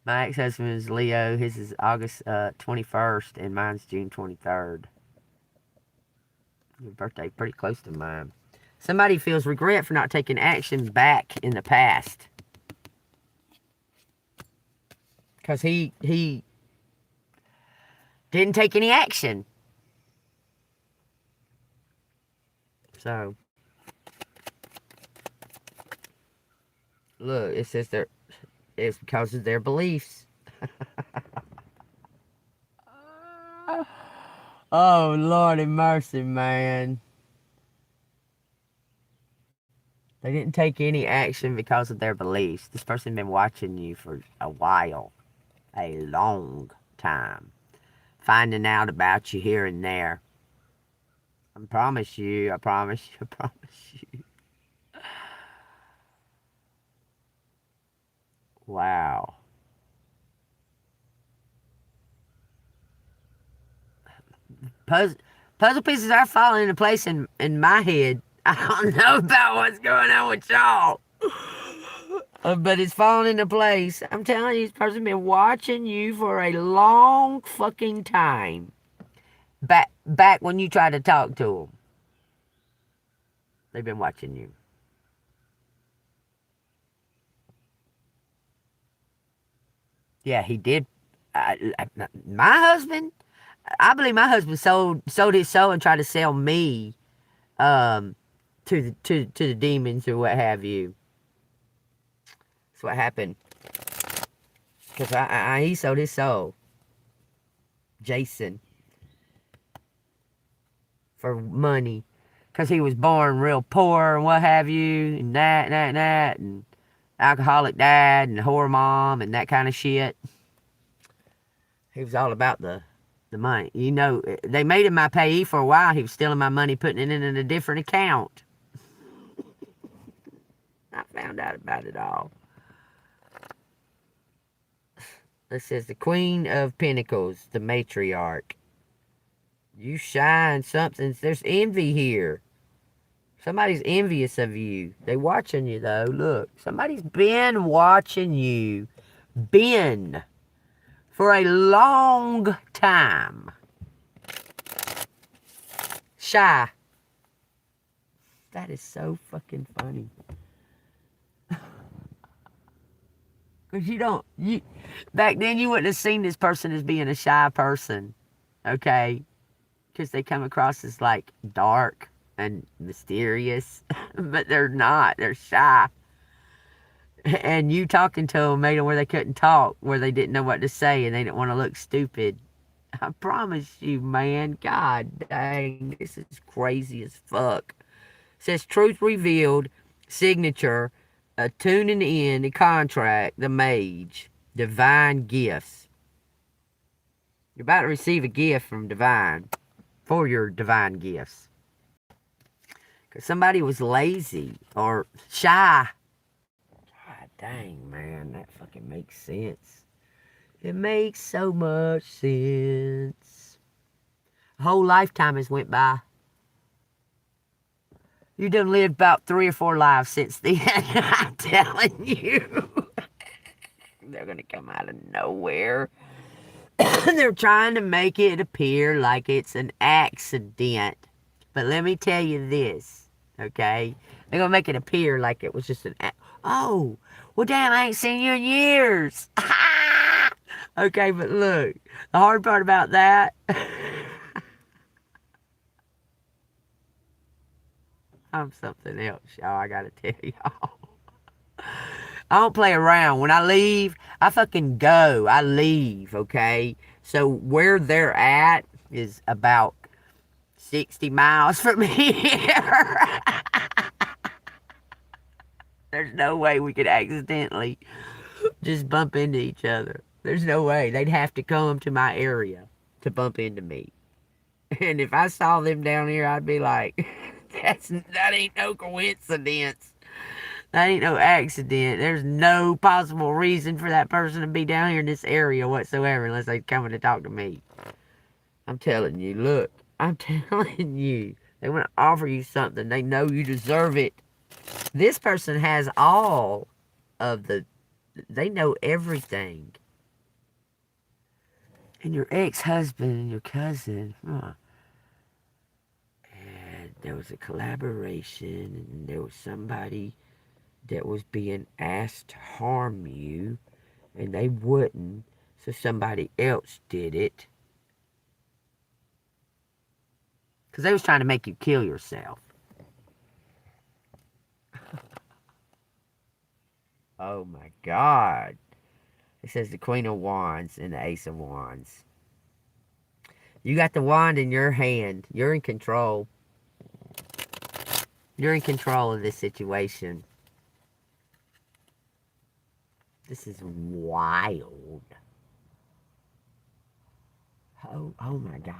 My ex-husband is Leo. His is August 21st, and mine's June 23rd. Your birthday pretty close to mine. Somebody feels regret for not taking action back in the past. Because he didn't take any action. So, look, it says it's because of their beliefs. Oh, Lord have mercy, man. They didn't take any action because of their beliefs. This person been watching you for a while. A long time. Finding out about you here and there. I promise you. Wow. Puzzle pieces are falling into place in my head. I don't know about what's going on with y'all. But it's falling into place. I'm telling you, this person been watching you for a long fucking time. Back when you tried to talk to them. They've been watching you. Yeah, he did. My husband, I believe my husband sold his soul and tried to sell me to the demons or what have you. That's what happened. Because he sold his soul. Jason. For money. Because he was born real poor and what have you. And that. And alcoholic dad and whore mom and that kind of shit. He was all about the money. You know, they made him my payee for a while. He was stealing my money, putting it in a different account. I found out about it all. This says the Queen of Pentacles, the matriarch. You shine something. There's envy here. Somebody's envious of you. They watching you, though. Look. Somebody's been watching you. Been. For a long time. Shy. That is so fucking funny. Because back then you wouldn't have seen this person as being a shy person. Okay? Because they come across as like dark and mysterious. But they're not. They're shy. And you talking to them made them where they couldn't talk, where they didn't know what to say and they didn't want to look stupid. I promise you, man. God dang, this is crazy as fuck. It says truth revealed, signature, tuning in, the contract, the mage, divine gifts. You're about to receive a gift from divine for your divine gifts. Because somebody was lazy or shy. God dang, man, that fucking makes sense. It makes so much sense. A whole lifetime has went by. You done lived about 3 or 4 lives since then. I'm telling you. They're going to come out of nowhere. They're trying to make it appear like it's an accident. But let me tell you this, okay? They're going to make it appear like it was just an oh, well, damn, I ain't seen you in years. Okay, but look, the hard part about that... I'm something else, y'all. I gotta tell y'all. I don't play around. When I leave, I fucking go. I leave, okay? So where they're at is about 60 miles from here. There's no way we could accidentally just bump into each other. There's no way. They'd have to come to my area to bump into me. And if I saw them down here, I'd be like, that ain't no coincidence. That ain't no accident. There's no possible reason for that person to be down here in this area whatsoever unless they're coming to talk to me. I'm telling you, look, I'm telling you. They want to offer you something. They know you deserve it. This person has all of they know everything. And your ex-husband and your cousin, huh? And there was a collaboration, and there was somebody that was being asked to harm you, and they wouldn't, so somebody else did it. Because they was trying to make you kill yourself. Oh my God. It says the Queen of Wands and the Ace of Wands. You got the wand in your hand. You're in control. You're in control of this situation. This is wild. Oh my God.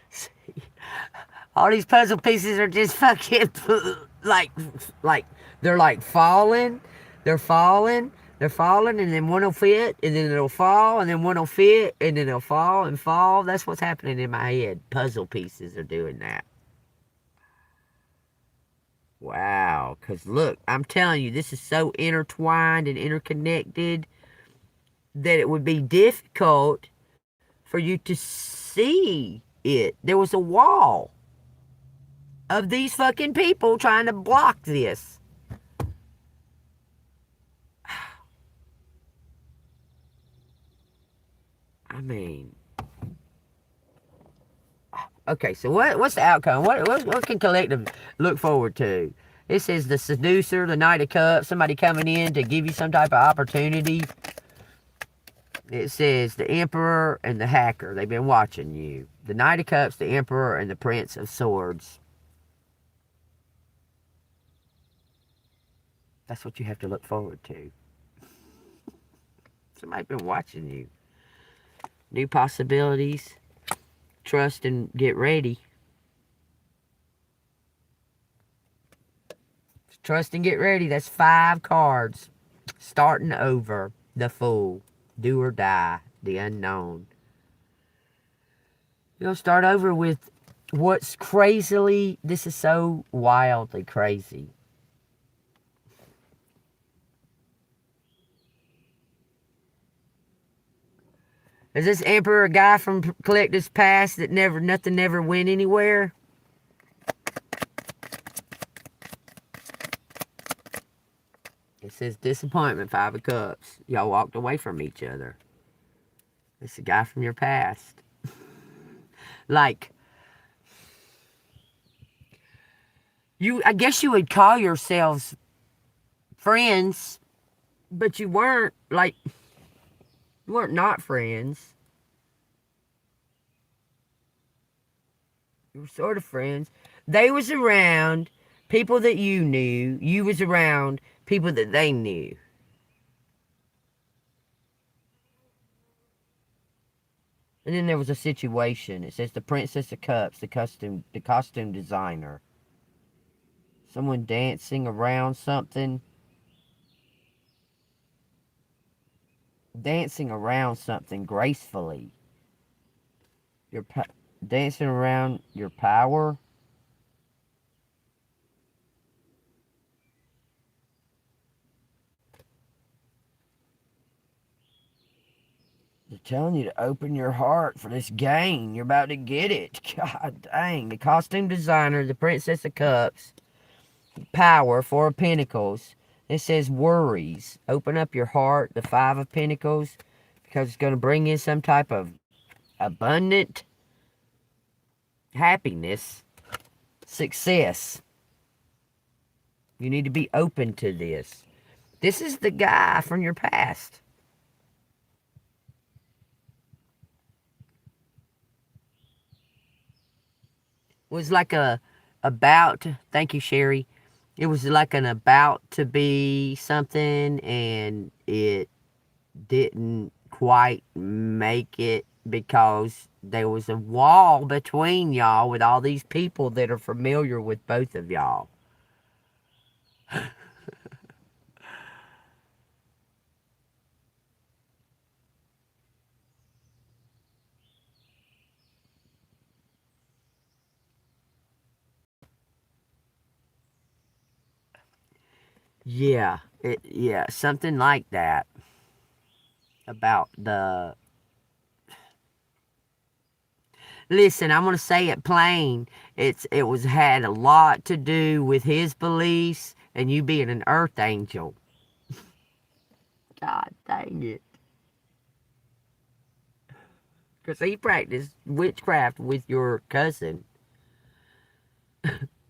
See, all these puzzle pieces are just fucking like they're like falling. They're falling. They're falling, and then one will fit, and then it'll fall, and then one will fit, and then it'll fall and fall. That's what's happening in my head. Puzzle pieces are doing that. Wow. Because look, I'm telling you, this is so intertwined and interconnected that it would be difficult for you to see it. There was a wall of these fucking people trying to block this. I mean, okay, so what's the outcome? What can collective look forward to? It says the seducer, the Knight of Cups, somebody coming in to give you some type of opportunity. It says the Emperor and the Hacker. They've been watching you. The Knight of Cups, the Emperor, and the Prince of Swords. That's what you have to look forward to. Somebody's been watching you. New possibilities. Trust and get ready. Trust and get ready. That's 5 cards. Starting over. The Fool. Do or die. The Unknown. You'll start over with what's crazily. This is so wildly crazy. Is this Emperor a guy from Collective's past that nothing never went anywhere? It says disappointment, 5 of Cups. Y'all walked away from each other. It's a guy from your past. Like, I guess you would call yourselves friends, but you weren't, like, you weren't not friends. You were sort of friends. They was around people that you knew. You was around people that they knew. And then there was a situation. It says the Princess of Cups, the costume designer. Someone dancing around something. Dancing around something gracefully. You're dancing around your power. They're telling you to open your heart for this gain. You're about to get it. God dang. The costume designer, the Princess of Cups, power, 4 of Pentacles. It says worries. Open up your heart, the 5 of Pentacles, because it's going to bring in some type of abundant happiness, success. You need to be open to this. This is the guy from your past. Was like a bout. Thank you, Sherry. It was like an about to be something, and it didn't quite make it because there was a wall between y'all with all these people that are familiar with both of y'all. Yeah, something like that about the. Listen, I'm gonna say it plain. It was had a lot to do with his beliefs and you being an earth angel. God dang it. Because he practiced witchcraft with your cousin.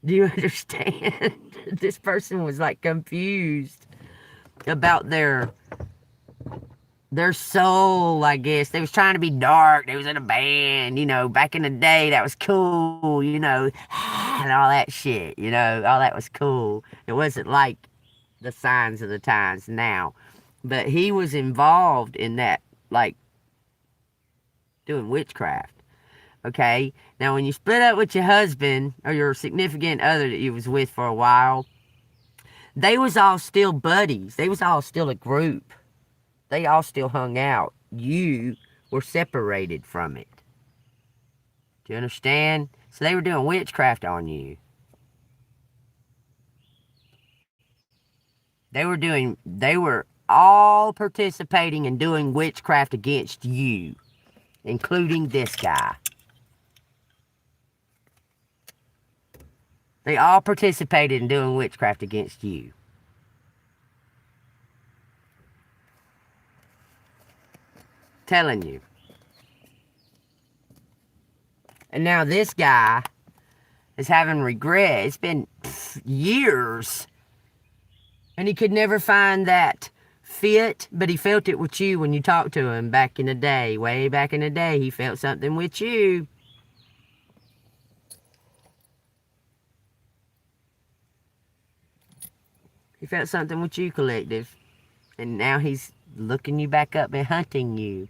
Do you understand? This person was like confused about their soul, I guess. They was trying to be dark. They was in a band, back in the day. That was cool, and all that shit, all that was cool. It wasn't like the signs of the times now. But he was involved in that, like, doing witchcraft. Okay? Now, when you split up with your husband or your significant other that you was with for a while, they was all still buddies. They was all still a group. They all still hung out. You were separated from it. Do you understand? So they were doing witchcraft on you. They were all participating in doing witchcraft against you, including this guy. They all participated in doing witchcraft against you. Telling you. And now this guy is having regret. It's been years. And he could never find that fit, but he felt it with you when you talked to him back in the day. Way back in the day, he felt something with you. He felt something with you, collective. And now he's looking you back up and hunting you.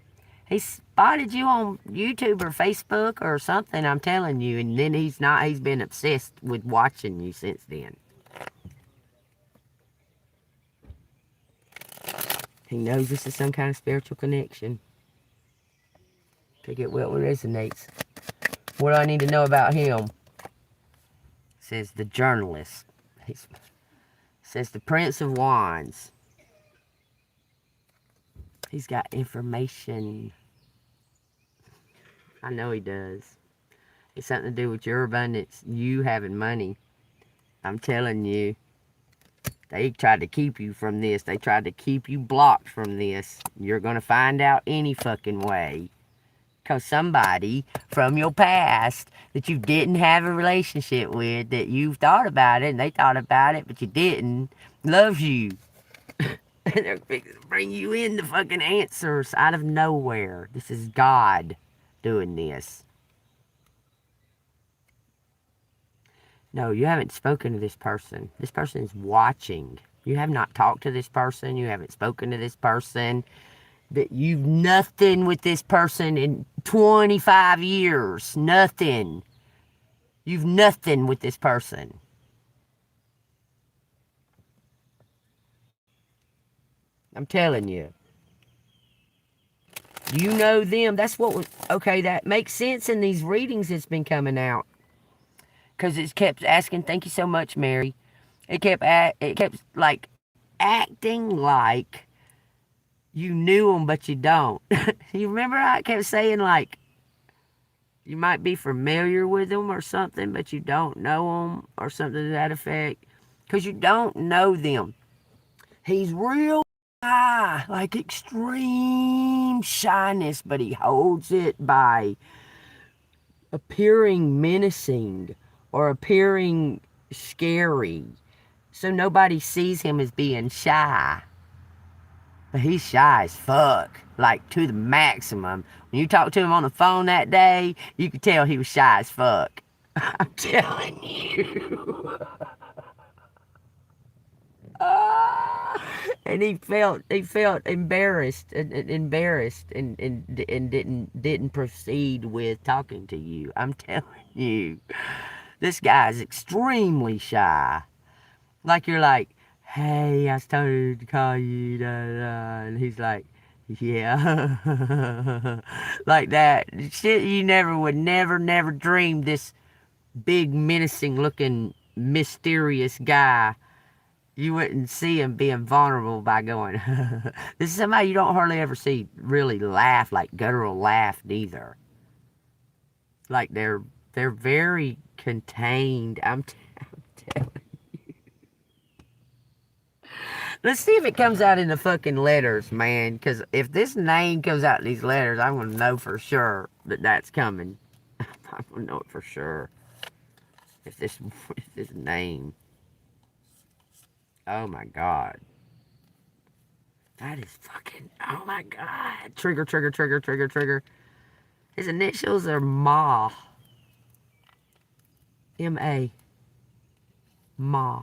He spotted you on YouTube or Facebook or something, I'm telling you. And then he's been obsessed with watching you since then. He knows this is some kind of spiritual connection. Pick it well, it resonates. What do I need to know about him? Says the journalist. Says the Prince of Wands. He's got information. I know he does. It's something to do with your abundance. You having money. I'm telling you. They tried to keep you from this. They tried to keep you blocked from this. You're going to find out any fucking way. Because somebody from your past that you didn't have a relationship with, that you thought about it and they thought about it, but you didn't, loves you. And they're fixing to bring you in the fucking answers out of nowhere. This is God doing this. No, you haven't spoken to this person. This person is watching. You have not talked to this person. You haven't spoken to this person. That you've nothing with this person in 25 years. Nothing. You've nothing with this person. I'm telling you. You know them. That's what was... Okay, that makes sense in these readings that's been coming out. Because it kept asking, thank you so much, Mary. It kept like acting like you knew them, but you don't. You remember I kept saying, like, you might be familiar with them or something, but you don't know them or something to that effect. Because you don't know them. He's real shy, like extreme shyness, but he holds it by appearing menacing or appearing scary. So nobody sees him as being shy. But he's shy as fuck. Like to the maximum. When you talked to him on the phone that day, you could tell he was shy as fuck. I'm telling you. And he felt embarrassed and didn't proceed with talking to you. I'm telling you, this guy's extremely shy. Like you're like, hey, I started to call you, da, da, and he's like, yeah, like that. Shit, you never dreamed this big, menacing looking, mysterious guy. You wouldn't see him being vulnerable by going, this is somebody you don't hardly ever see really laugh, like guttural laugh neither. Like they're very contained. I'm telling. Let's see if it comes out in the fucking letters, man. Because if this name comes out in these letters, I'm going to know for sure that that's coming. I'm going to know it for sure. If this name. Oh my God. That is fucking, oh my God. Trigger. His initials are Ma. M-A. Ma.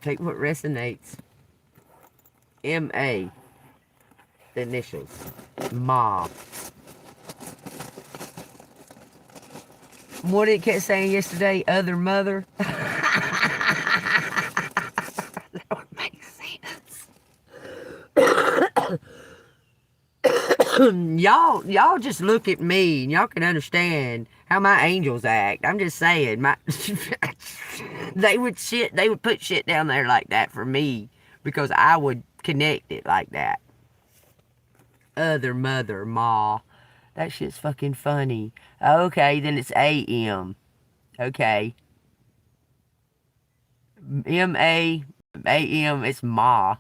Take what resonates. M-A. The initials. Ma. What did it kept saying yesterday? Other mother? That would make sense. y'all just look at me and y'all can understand how my angels act. I'm just saying, they would put shit down there like that for me because I would connect it like that. Other mother, Ma. That shit's fucking funny. Okay, then it's A-M. Okay. M-A-A-M, it's Ma.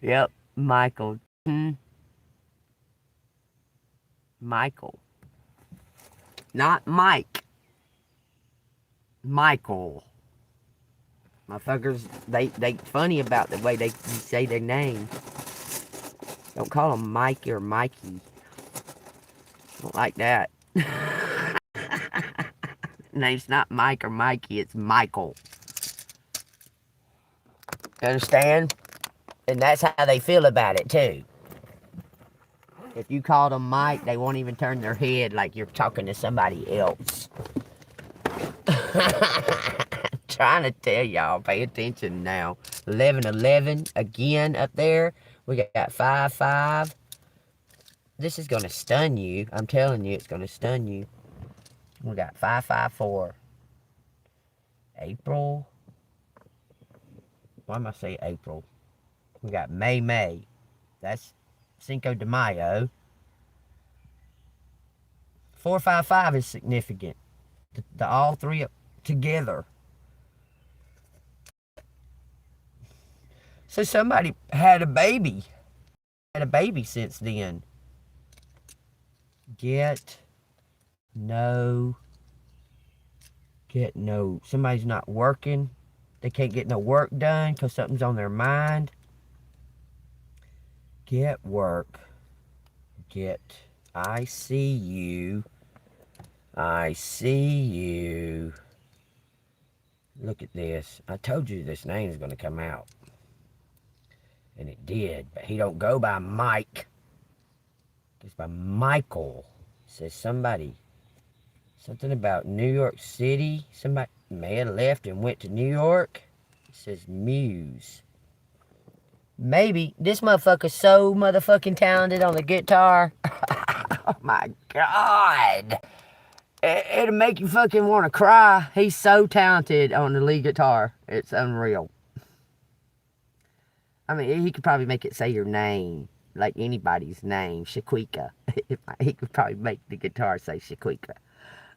Yep, Michael. Michael. Not Mike. Michael. Motherfuckers, they funny about the way they say their name. Don't call them Mikey or Mikey. Don't like that. Name's not Mike or Mikey, it's Michael. You understand? And that's how they feel about it, too. If you call them Mike, they won't even turn their head like you're talking to somebody else. Trying to tell y'all, pay attention now. 11-11 again up there. We got 5-5. This is going to stun you. I'm telling you, it's going to stun you. We got 5-5-4. April. Why am I saying April? We got May. That's Cinco de Mayo. 4-5-5 is significant. The all three together. So somebody had a baby. Had a baby since then. Get no. Somebody's not working. They can't get no work done because something's on their mind. Get work. I see you. Look at this. I told you this name is going to come out. And it did. But he don't go by Mike. It's by Michael. It says something about New York City. Somebody may have left and went to New York. It says Muse. Maybe. This motherfucker's so motherfucking talented on the guitar. Oh my God. It'll make you fucking want to cry. He's so talented on the lead guitar. It's unreal. I mean, he could probably make it say your name. Like anybody's name. Shaquika. He could probably make the guitar say Shaquika.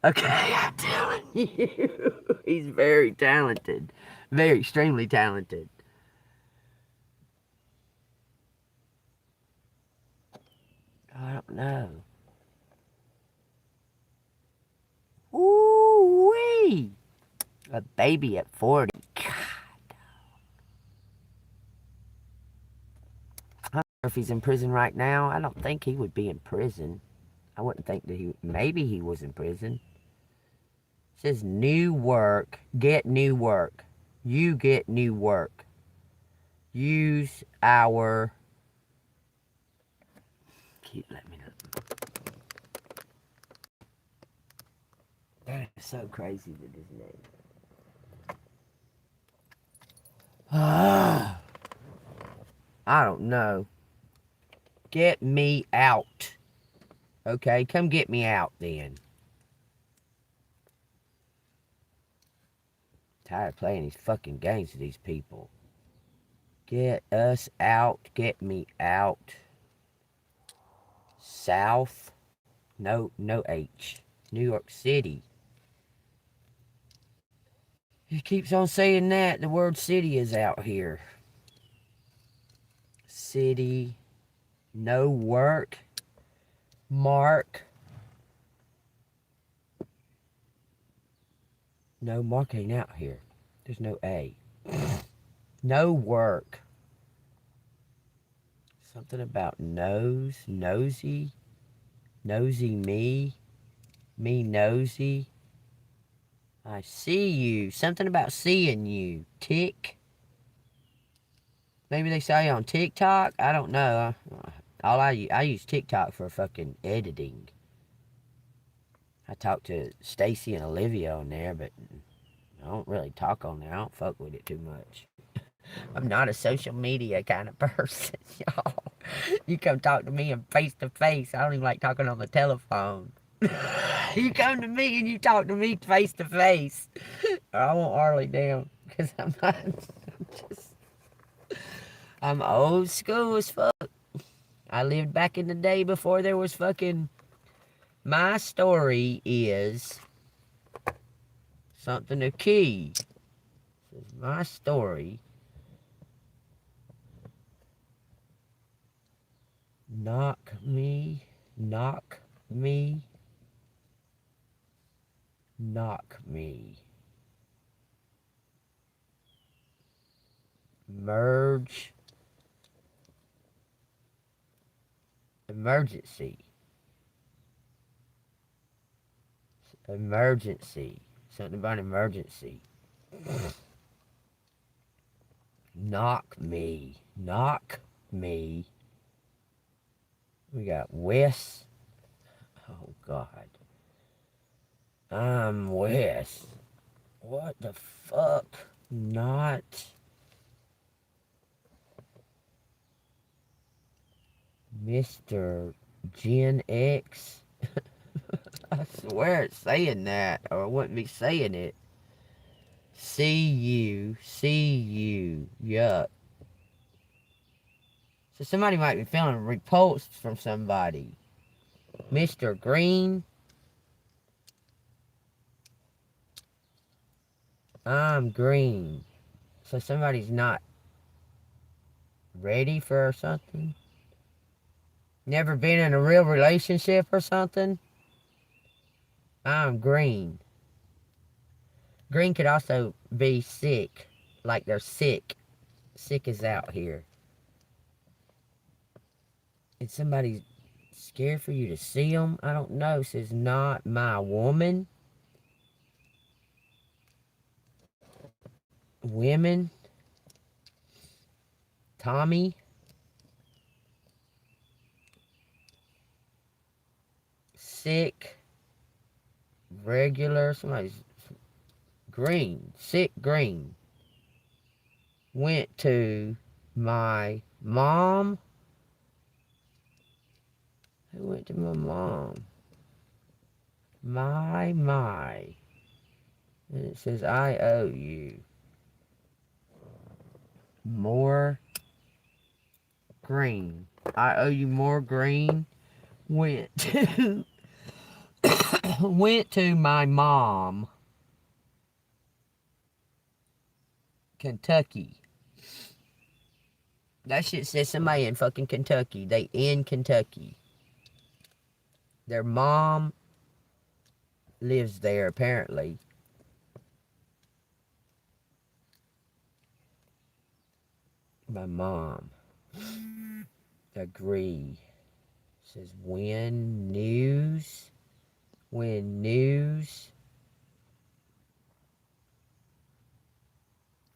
Okay, I'm telling you. He's very talented. Very extremely talented. I don't know. Ooh-wee. A baby at 40. God. I don't know if he's in prison right now. I don't think he would be in prison. I wouldn't think that maybe he was in prison. It says new work, get new work. You get new work. Use our, keep letting me know. That is so crazy with his name. I don't know. Get me out. Okay, come get me out then. Tired of playing these fucking games with these people. Get us out. Get me out. South. No H. New York City. He keeps on saying that. The word city is out here. City. No work. Mark. No, Mark ain't out here. There's no A. No work. Something about nose. Nosy. Nosy me. Me nosy. I see you. Something about seeing you. Tick. Maybe they say on TikTok. I don't know. I use TikTok for fucking editing. I talk to Stacy and Olivia on there, but I don't really talk on there. I don't fuck with it too much. I'm not a social media kind of person, y'all. You come talk to me in face to face. I don't even like talking on the telephone. You come to me and you talk to me face to face. I won't Harley down because I'm old school as fuck. I lived back in the day before there was fucking. My story is something a key. This is my story. Knock me, knock me, knock me. Merge. Emergency. Emergency. Something about emergency. Knock me. Knock me. We got Wes. Oh, God. I'm Wes. What the fuck? Not. Mr. Gen X. I swear it's saying that, or it wouldn't be saying it. See you. Yuck. So somebody might be feeling repulsed from somebody. Mr. Green. I'm green. So somebody's not ready for something? Never been in a real relationship or something? I'm green. Green could also be sick. Like they're sick. Sick is out here. Is somebody scared for you to see them? I don't know. Says not my woman. Women. Tommy. Sick. Regular. Somebody's green. Sick green. Went to my mom. Who went to my mom? My. And it says, I owe you. More green. I owe you more green. Went to went to my mom. Kentucky. That shit says somebody in fucking Kentucky. They in Kentucky. Their mom lives there apparently. My mom. Agree. says when news. When news.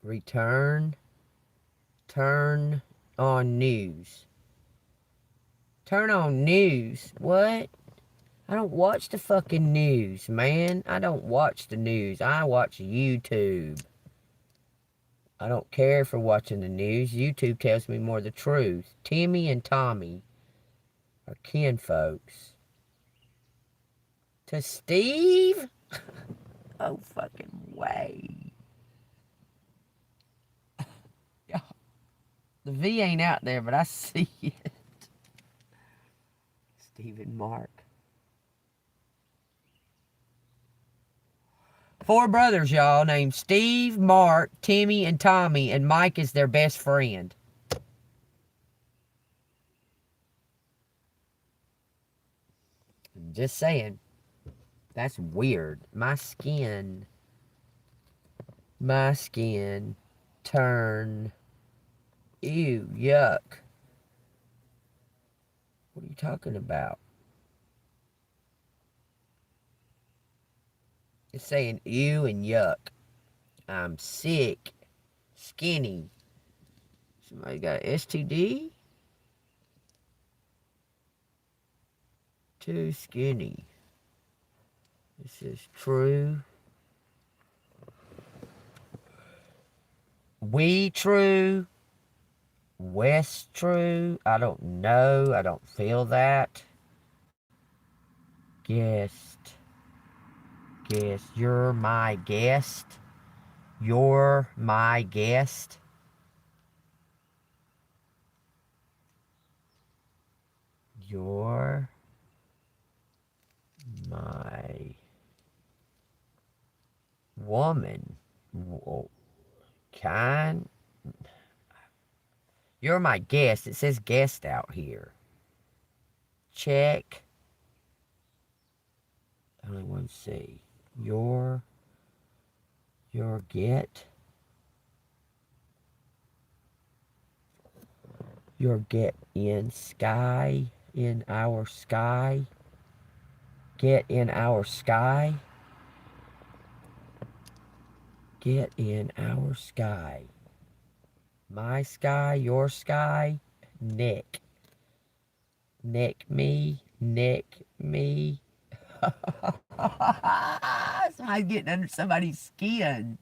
Return. Turn on news. Turn on news. What? I don't watch the fucking news, man. I don't watch the news. I watch YouTube. I don't care for watching the news. YouTube tells me more the truth. Timmy and Tommy are kinfolks. To Steve? Oh, fucking way. Yeah. The V ain't out there, but I see it. Steve and Mark. 4 brothers, y'all, named Steve, Mark, Timmy, and Tommy, and Mike is their best friend. Just saying. That's weird. My skin turn. Ew, yuck. What are you talking about? It's saying ew and yuck. I'm sick. Skinny. Somebody got STD? Too skinny. This is true. We true. West true. I don't know. I don't feel that. Guest. You're my guest. You're my guest. You're my woman. Kind. You're my guest. It says guest out here. Check. Only one C. Your get. Your get in sky. In our sky. Get in our sky. Get in our sky. My sky, your sky, Nick. Nick me. Somebody's getting under somebody's skin.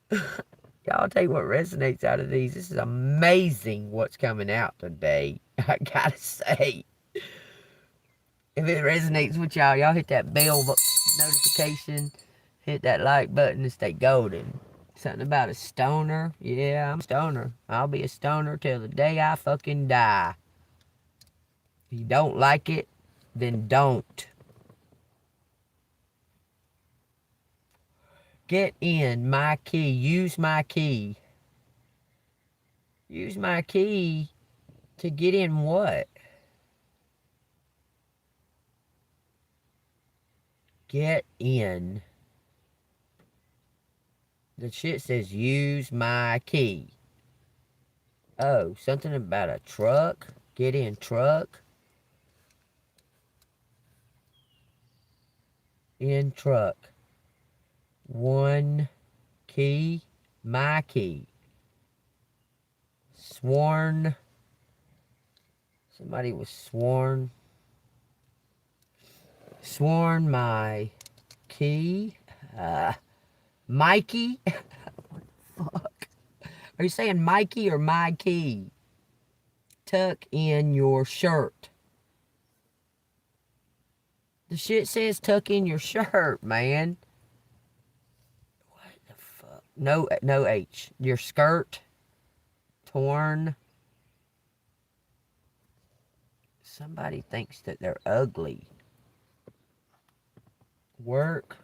Y'all take what resonates out of these. This is amazing what's coming out today. I gotta say. If it resonates with y'all, y'all hit that bell notification. Hit that like button and stay golden. Something about a stoner. Yeah, I'm a stoner. I'll be a stoner till the day I fucking die. If you don't like it, then don't. Get in my key. Use my key. Use my key to get in what? Get in. The shit says use my key. Oh, something about a truck. Get in truck. In truck. One key. My key. Sworn. Somebody was sworn. Sworn my key. Mikey. What the fuck? Are you saying Mikey or my key? Tuck in your shirt. The shit says tuck in your shirt, man. What the fuck? No H. Your skirt. Torn. Somebody thinks that they're ugly. Work.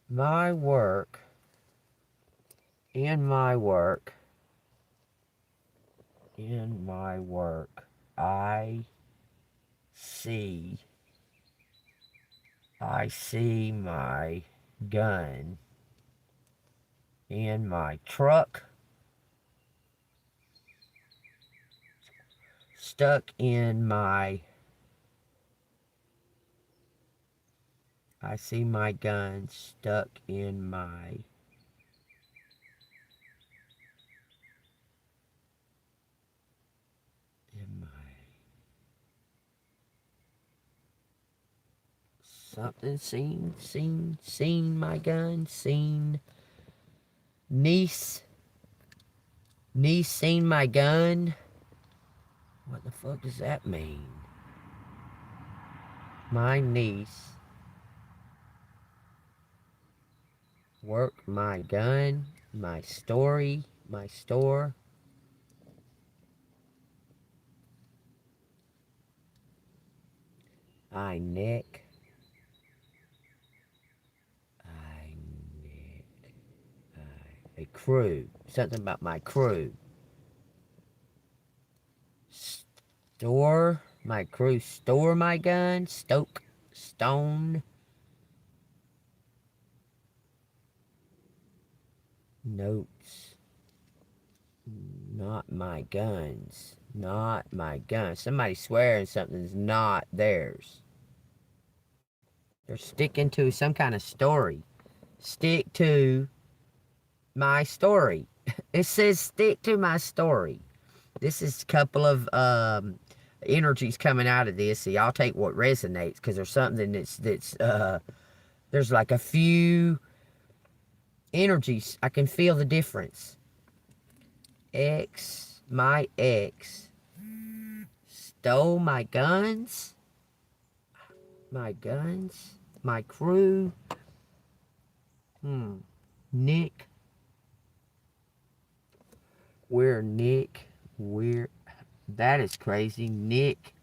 My work. In my work. In my work. I see my gun in my truck. stuck in my, I see my gun stuck in my, something, seen my gun, niece seen my gun. What the fuck does that mean? My niece work my gun, my story, my store. I nick. A crew. Something about my crew. Store. My crew store my gun. Stoke. Stone. Notes. Not my guns. Not my guns. Somebody swearing something's not theirs. They're sticking to some kind of story. Stick to my story. It says stick to my story. This is a couple of energies coming out of this. So y'all take what resonates, because there's something that's there's like a few energies. I can feel the difference. My ex stole my guns. My guns. My crew. Nick. That is crazy. Nick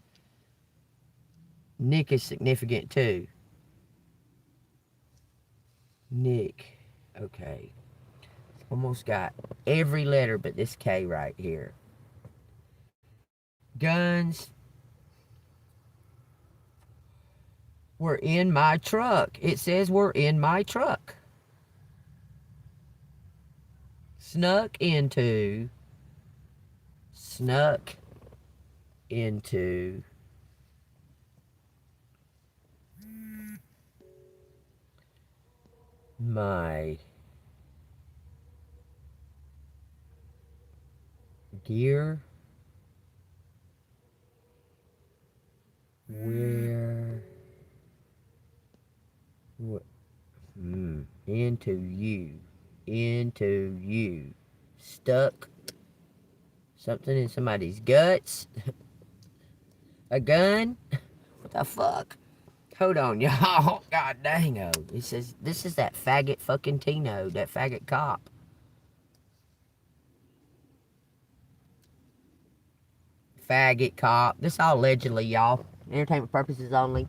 is significant too. Nick. Okay. Almost got every letter but this K right here. Guns were in my truck. It says we're in my truck. Snuck into my gear. Into you. Stuck something in somebody's guts. A gun? What the fuck? Hold on, y'all. God dang, oh. It says, this is that faggot fucking Tino, that faggot cop. Faggot cop. This all allegedly, y'all. Entertainment purposes only.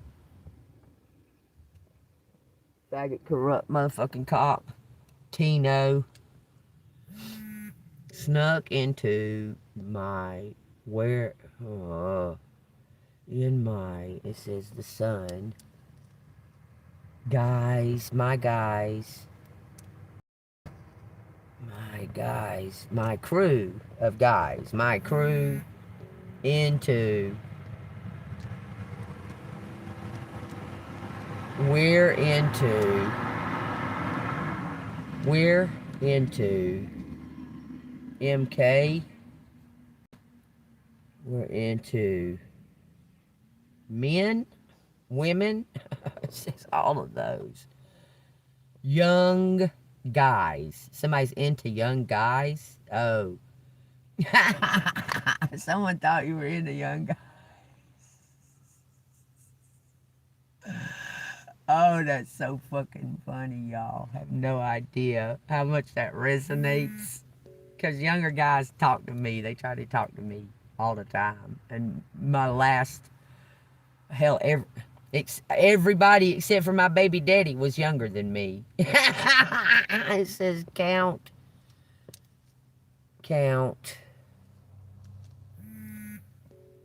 Faggot corrupt motherfucking cop. Tino. Snuck into my, it says the sun. My crew of guys, my crew into, we're into MK, we're into men, women, it says all of those. Young guys. Somebody's into young guys. Oh. Someone thought you were into young guys. Oh, that's so fucking funny, y'all. Have no idea how much that resonates. Because younger guys talk to me. They try to talk to me all the time. And my last, hell, everybody except for my baby daddy was younger than me. It says count.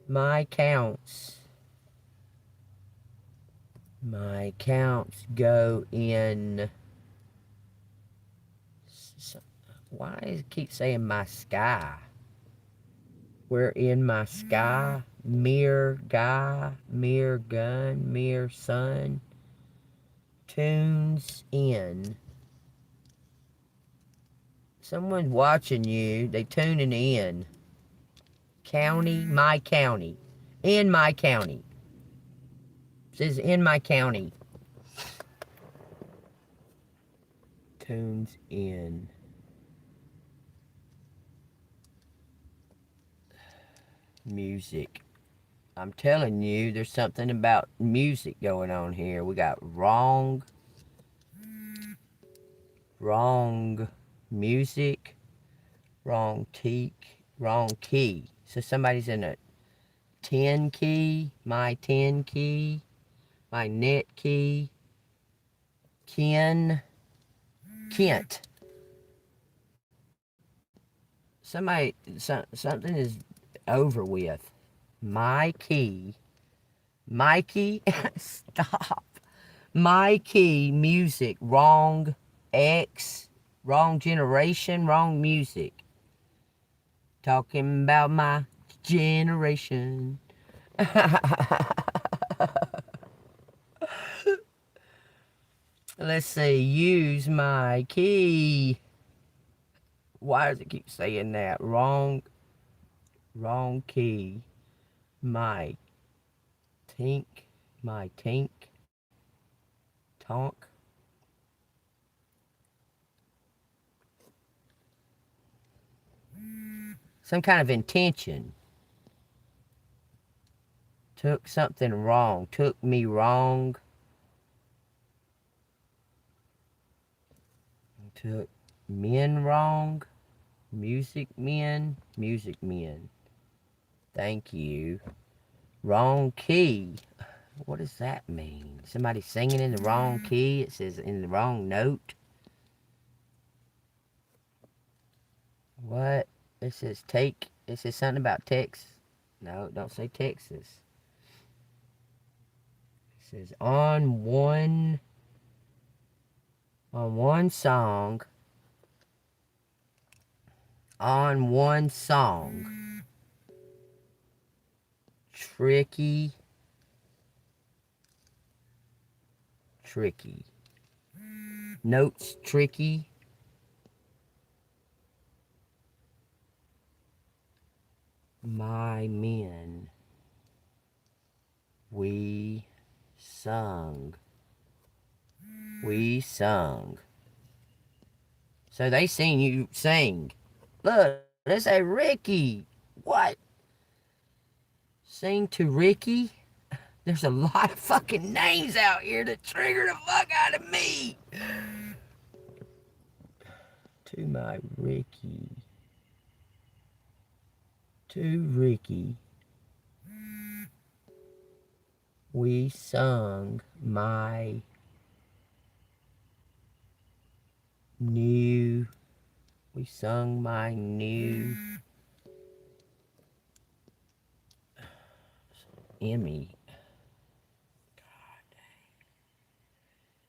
My counts go in. Why does it keep saying my sky? We're in my sky. Mere guy, mere gun, mere sun. Tunes in. Someone's watching you. They tuning in. County, my county. In my county. It says in my county. Tunes in. Music. I'm telling you, there's something about music going on here. We got wrong music, wrong key. So somebody's in a 10 key, my 10 key, my net key, Kent. Something is over with. My key, Mikey, stop. My key, music, wrong X, wrong generation, wrong music. Talking about my generation. Let's see, use my key. Why does it keep saying that? Wrong key. My tink, tonk. Some kind of intention. Took something wrong. Took me wrong. Took men wrong. Music men. Thank you. Wrong key. What does that mean? Somebody singing in the wrong key? It says in the wrong note. What? It says something about Texas. No, don't say Texas. It says on one song. On one song. Tricky. Notes tricky. My men. We sung. So they seen you sing. Look, they say Ricky. What? Sing to Ricky? There's a lot of fucking names out here that trigger the fuck out of me. To my Ricky. To Ricky. We sung my new. Emmy.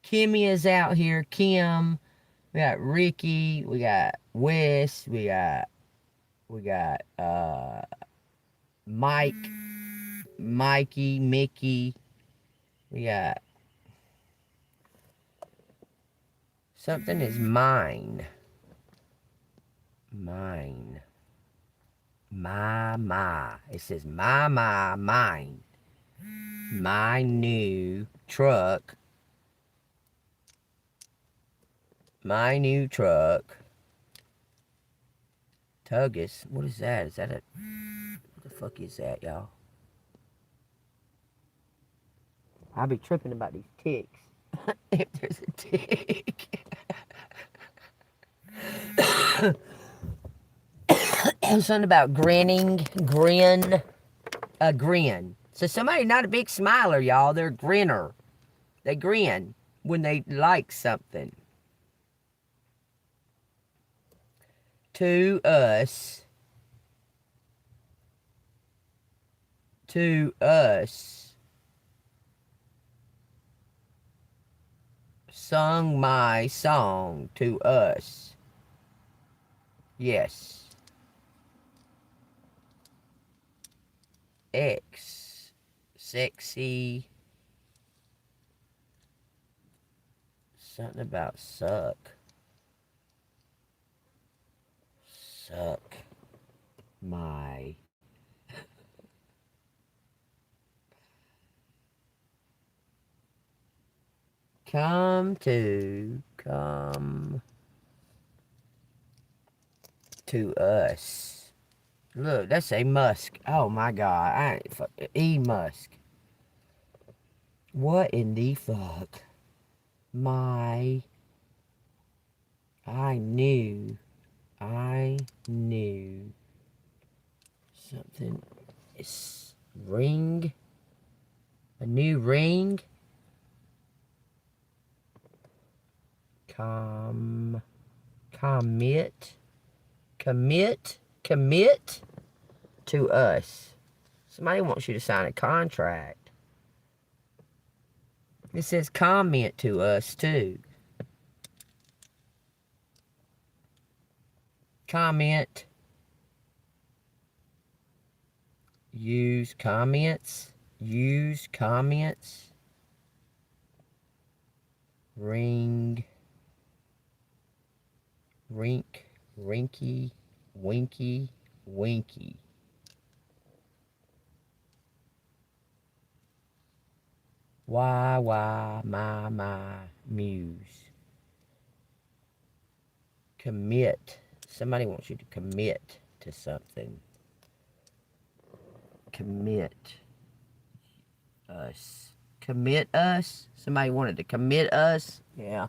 Kimmy is out here. Kim. We got Ricky. We got Wes. We got Mike. Mikey. Mickey. We got something is mine. It says mine. My new truck. Tuggus. What is that? Is that what the fuck is that, y'all? I'll be tripping about these ticks. If there's a tick. Something about grin. So somebody not a big smiler, y'all. They're a grinner. They grin when they like something. To us. Sung my song to us. Yes. X. Sexy. Something about suck. Suck my. Come to us. Look, that's a Musk. Oh my God. E Musk. What in the fuck? I knew something. It's ring. A new ring. Commit to us. Somebody wants you to sign a contract. It says comment to us too. Comment. Use comments. Rinky, winky. Why, my, muse. Commit. Somebody wants you to commit to something. Commit us. Commit us? Somebody wanted to commit us? Yeah.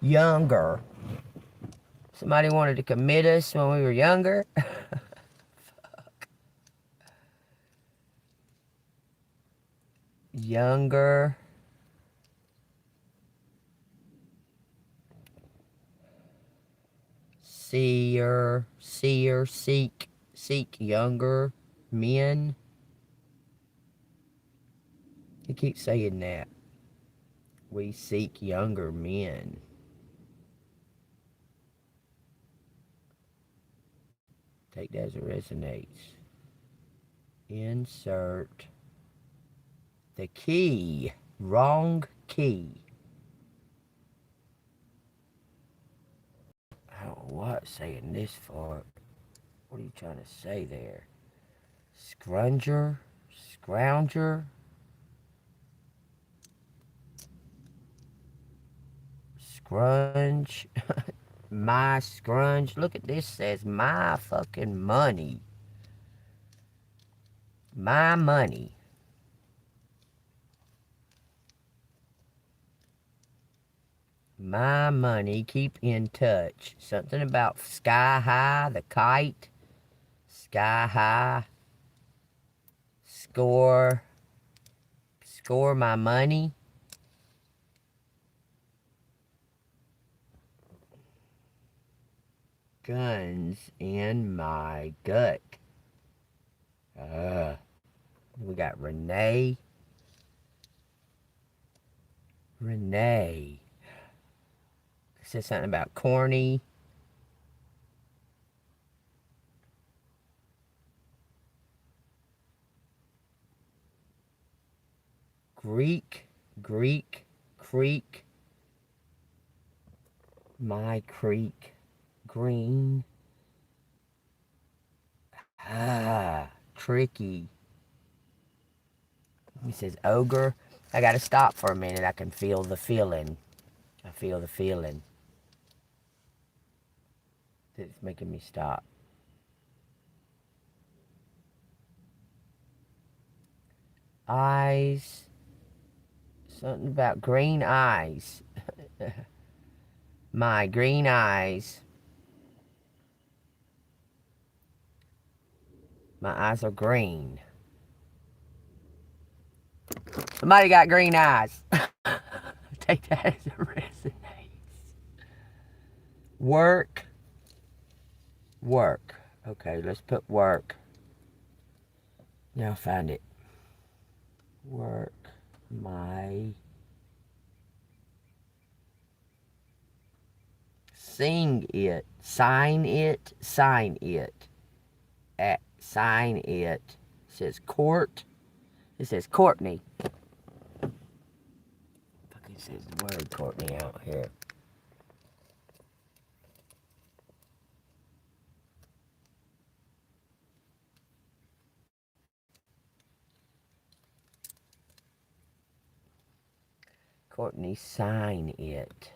Younger. Somebody wanted to commit us when we were younger? Fuck. Younger. Seek younger men. He keeps saying that. We seek younger men. Take that as it resonates. Insert the key. Wrong key. I don't know what saying this for. What are you trying to say there? Scrounger? Scrunge. My scrunge. Look at this. Says my fucking money. My money. My money. Keep in touch. Something about sky high. The kite. Sky high. Score my money. Guns in my gut. We got Renee. It says something about corny. Greek, creek. My creek. Green. Tricky. He says ogre. I gotta stop for a minute. I can feel the feeling. I feel the feeling. It's making me stop. Eyes. Something about green eyes. My green eyes. My eyes are green. Somebody got green eyes. Take that as it resonates. Work. Okay, let's put work. Now find it. Work my. Sing it. Sign it. Sign it. Sign it. says Court. It says Courtney. Fucking says the word Courtney out here. Courtney, sign it.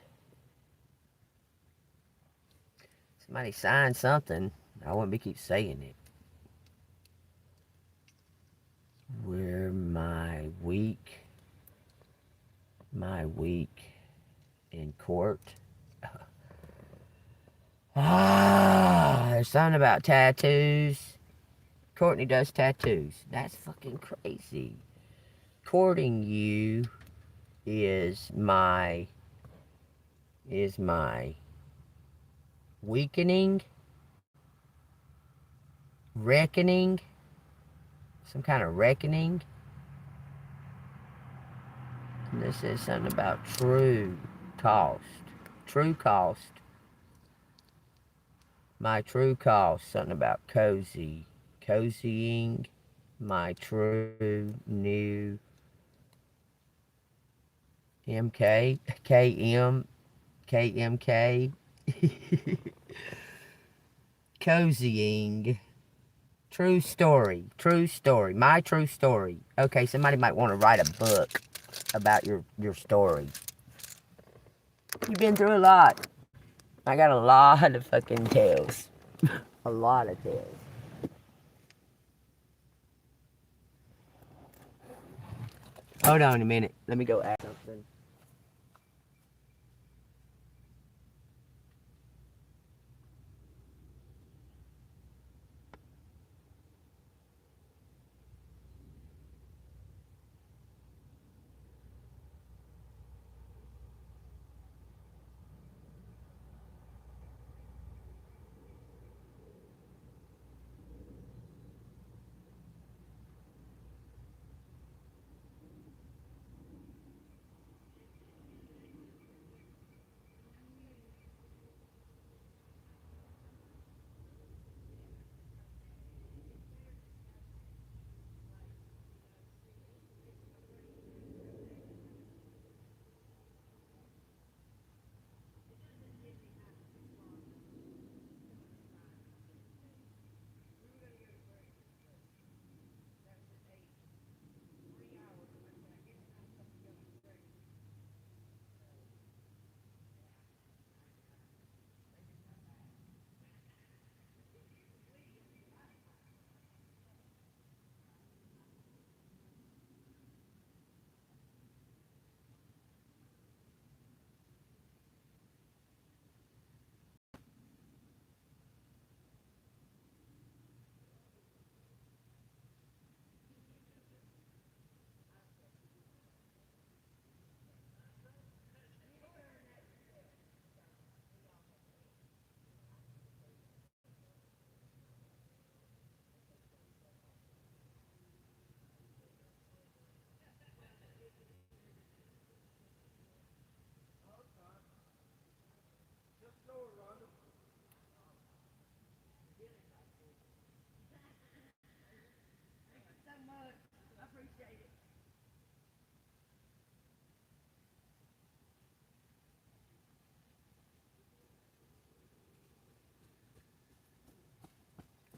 Somebody sign something. I wouldn't be keep saying it. Where my week in court. There's something about tattoos. Courtney does tattoos. That's fucking crazy. Courting you is my weakening, reckoning, some kind of reckoning. And this is something about true cost. True cost. My true cost. Something about cozy. Cozying. My true new MK. KM. KMK. Cozying. True story. True story. My true story. Okay, somebody might want to write a book about your story. You've been through a lot. I got a lot of fucking tales. A lot of tales. Hold on a minute. Let me go add something.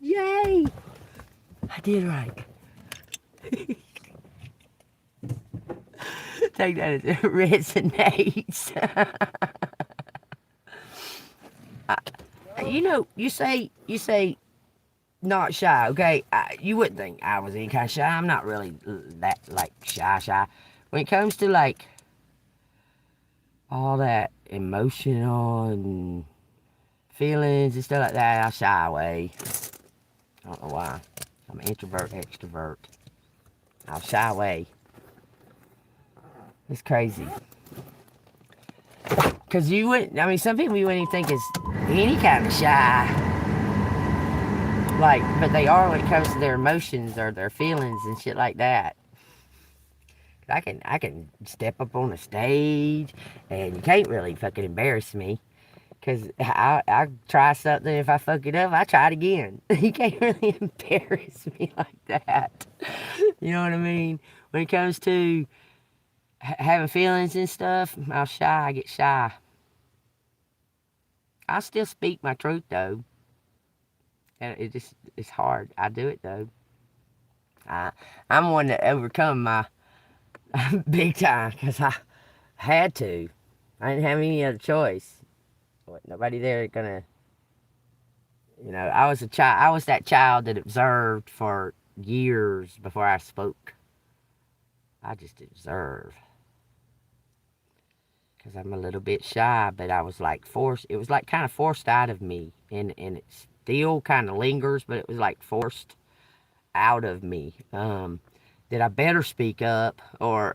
Yay! I did right. Take that as it resonates. You say not shy, okay? You wouldn't think I was any kind of shy. I'm not really that, like, shy. When it comes to, like, all that emotional and feelings and stuff like that, I shy away. I don't know why. I'm an introvert, extrovert. I'll shy away. It's crazy. Because you wouldn't, I mean, some people you wouldn't even think is any kind of shy. Like, but they are when it comes to their emotions or their feelings and shit like that. I can step up on a stage and you can't really fucking embarrass me. Because I try something. If I fuck it up, I try it again. You can't really embarrass me like that. You know what I mean? When it comes to having feelings and stuff, I'm shy. I get shy. I still speak my truth, though. And it's hard. I do it, though. I'm one to overcome my big time because I had to. I didn't have any other choice. Nobody there gonna, I was a child. I was that child that observed for years before I spoke. I just observe because I'm a little bit shy, but I was like forced. It was like kind of forced out of me, and it still kind of lingers, but it was like forced out of me. That I better speak up, or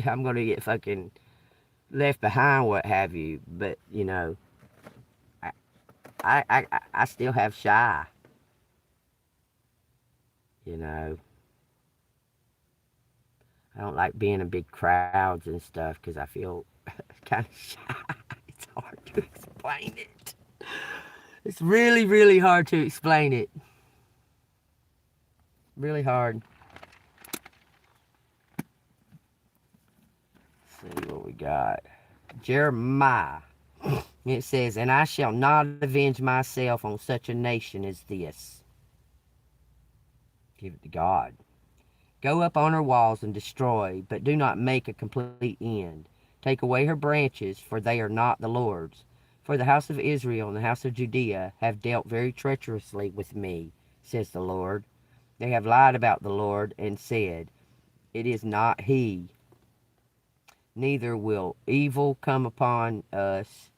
I'm gonna get fucking left behind, what have you. But I still have shy. You know, I don't like being in big crowds and stuff because I feel kind of shy. It's hard to explain it. It's really, really hard to explain it. Really hard. Let's see what we got. Jeremiah. It says, "And I shall not avenge myself on such a nation as this." Give it to God. "Go up on her walls and destroy, but do not make a complete end. Take away her branches, for they are not the Lord's. For the house of Israel and the house of Judea have dealt very treacherously with me, says the Lord. They have lied about the Lord and said, it is not he. Neither will evil come upon us,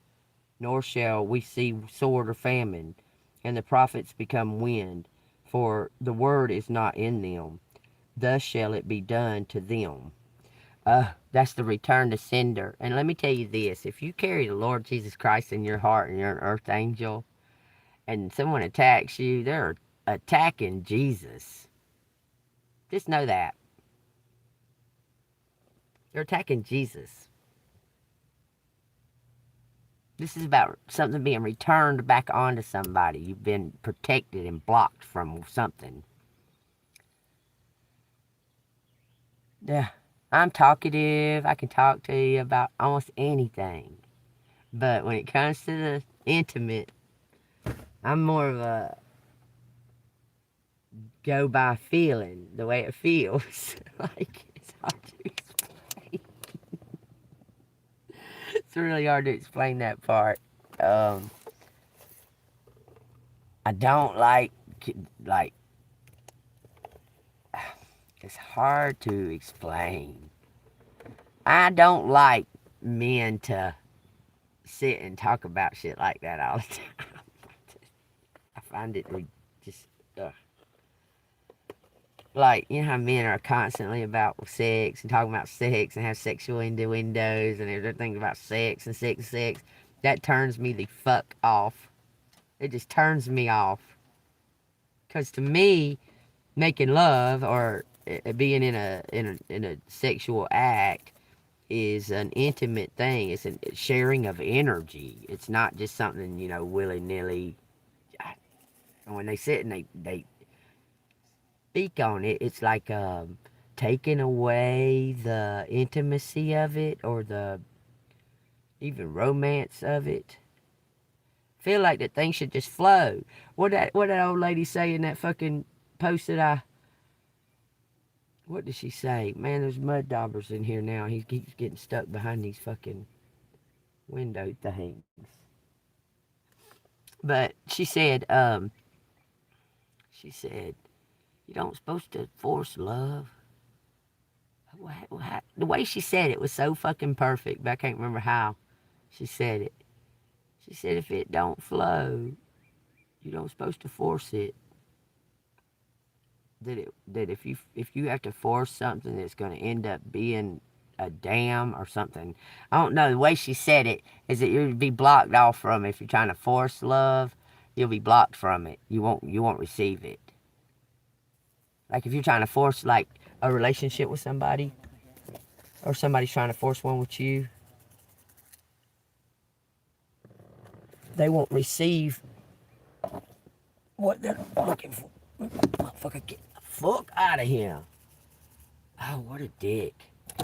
nor shall we see sword or famine, and the prophets become wind, for the word is not in them. Thus shall it be done to them." That's the return to sender. And let me tell you this, if you carry the Lord Jesus Christ in your heart and you're an earth angel, and someone attacks you, they're attacking Jesus. Just know that. They're attacking Jesus. This is about something being returned back onto somebody. You've been protected and blocked from something. Yeah, I'm talkative. I can talk to you about almost anything. But when it comes to the intimate, I'm more of a go by feeling, the way it feels. Like, it's hard to explain. It's really hard to explain that part. I don't like, it's hard to explain. I don't like men to sit and talk about shit like that all the time. I find it just, like, you know how men are constantly about sex and talking about sex and have sexual innuendos and they're thinking about sex and sex and sex. That turns me the fuck off. It just turns me off. Because to me, making love or being in a sexual act is an intimate thing. It's a sharing of energy. It's not just something, willy-nilly. When they sit and they speak on it, it's like taking away the intimacy of it or the even romance of it. Feel like that thing should just flow. What that old lady say in that fucking post that what did she say? Man, there's mud daubers in here now. He keeps getting stuck behind these fucking window things. But she said, you don't supposed to force love. The way she said it was so fucking perfect, but I can't remember how she said it. She said, if it don't flow, you don't supposed to force it. That if you have to force something that's going to end up being a dam or something. I don't know. The way she said it is that you'll be blocked off from it. If you're trying to force love, you'll be blocked from it. You won't receive it. Like if you're trying to force like a relationship with somebody, or somebody's trying to force one with you. they won't receive what they're looking for. Motherfucker, get the fuck out of here. Oh, what a dick.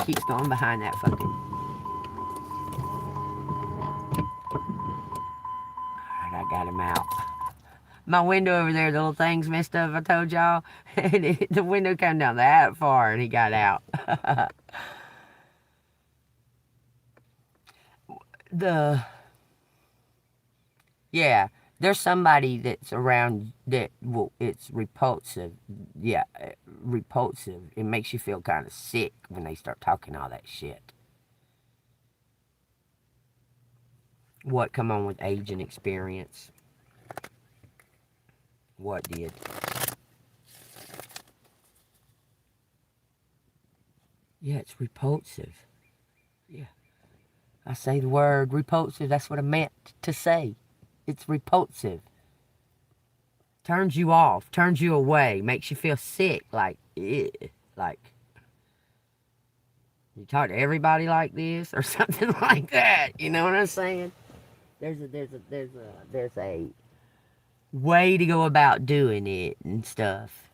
Keeps going behind that fucking... Alright, I got him out. My window over there, the little thing's messed up, I told y'all. And the window came down that far and he got out. Yeah, there's somebody that's around that, well, it's repulsive. Yeah, repulsive. It makes you feel kind of sick when they start talking all that shit. What come on with age and experience? What did? Yeah, it's repulsive. Yeah. I say the word repulsive, that's what I meant to say. It's repulsive. Turns you off, turns you away, makes you feel sick, like, ew, like, you talk to everybody like this or something like that. You know what I'm saying? There's a way to go about doing it and stuff.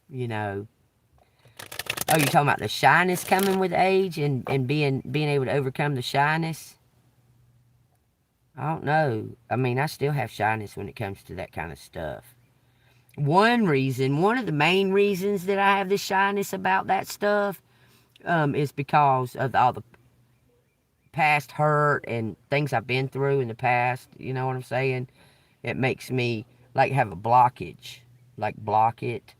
You know. Oh, you're talking about the shyness coming with age and being able to overcome the shyness? I don't know. I mean, I still have shyness when it comes to that kind of stuff. One of the main reasons that I have this shyness about that stuff is because of all the past hurt and things I've been through in the past. You know what I'm saying? It makes me, like, have a blockage. Like, block it.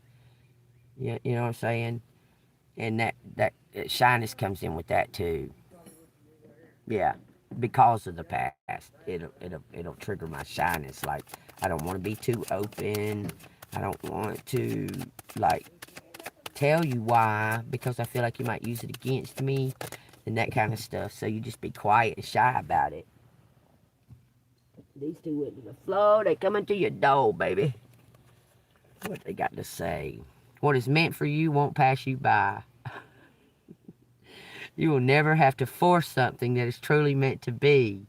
You know what I'm saying? And that shyness comes in with that too. Yeah, because of the past, it'll trigger my shyness. Like, I don't want to be too open. I don't want to, like, tell you why, because I feel like you might use it against me and that kind of stuff. So you just be quiet and shy about it. These two went to the floor. They coming to your door, baby. What they got to say? What is meant for you won't pass you by. You will never have to force something that is truly meant to be.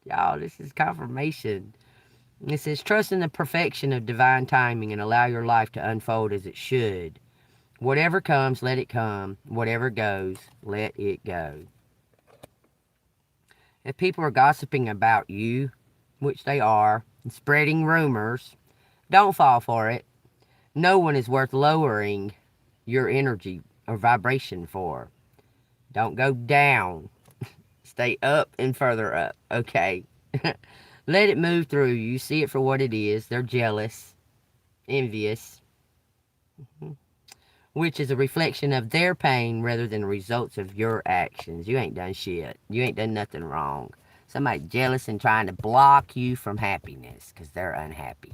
Y'all, this is confirmation. It says, trust in the perfection of divine timing and allow your life to unfold as it should. Whatever comes, let it come. Whatever goes, let it go. If people are gossiping about you, which they are, and spreading rumors, don't fall for it. No one is worth lowering your energy or vibration for. Don't go down. Stay up and further up, okay? Let it move through you. See it for what it is. They're jealous, envious, which is a reflection of their pain rather than the results of your actions. You ain't done shit. You ain't done nothing wrong. Somebody jealous and trying to block you from happiness because they're unhappy.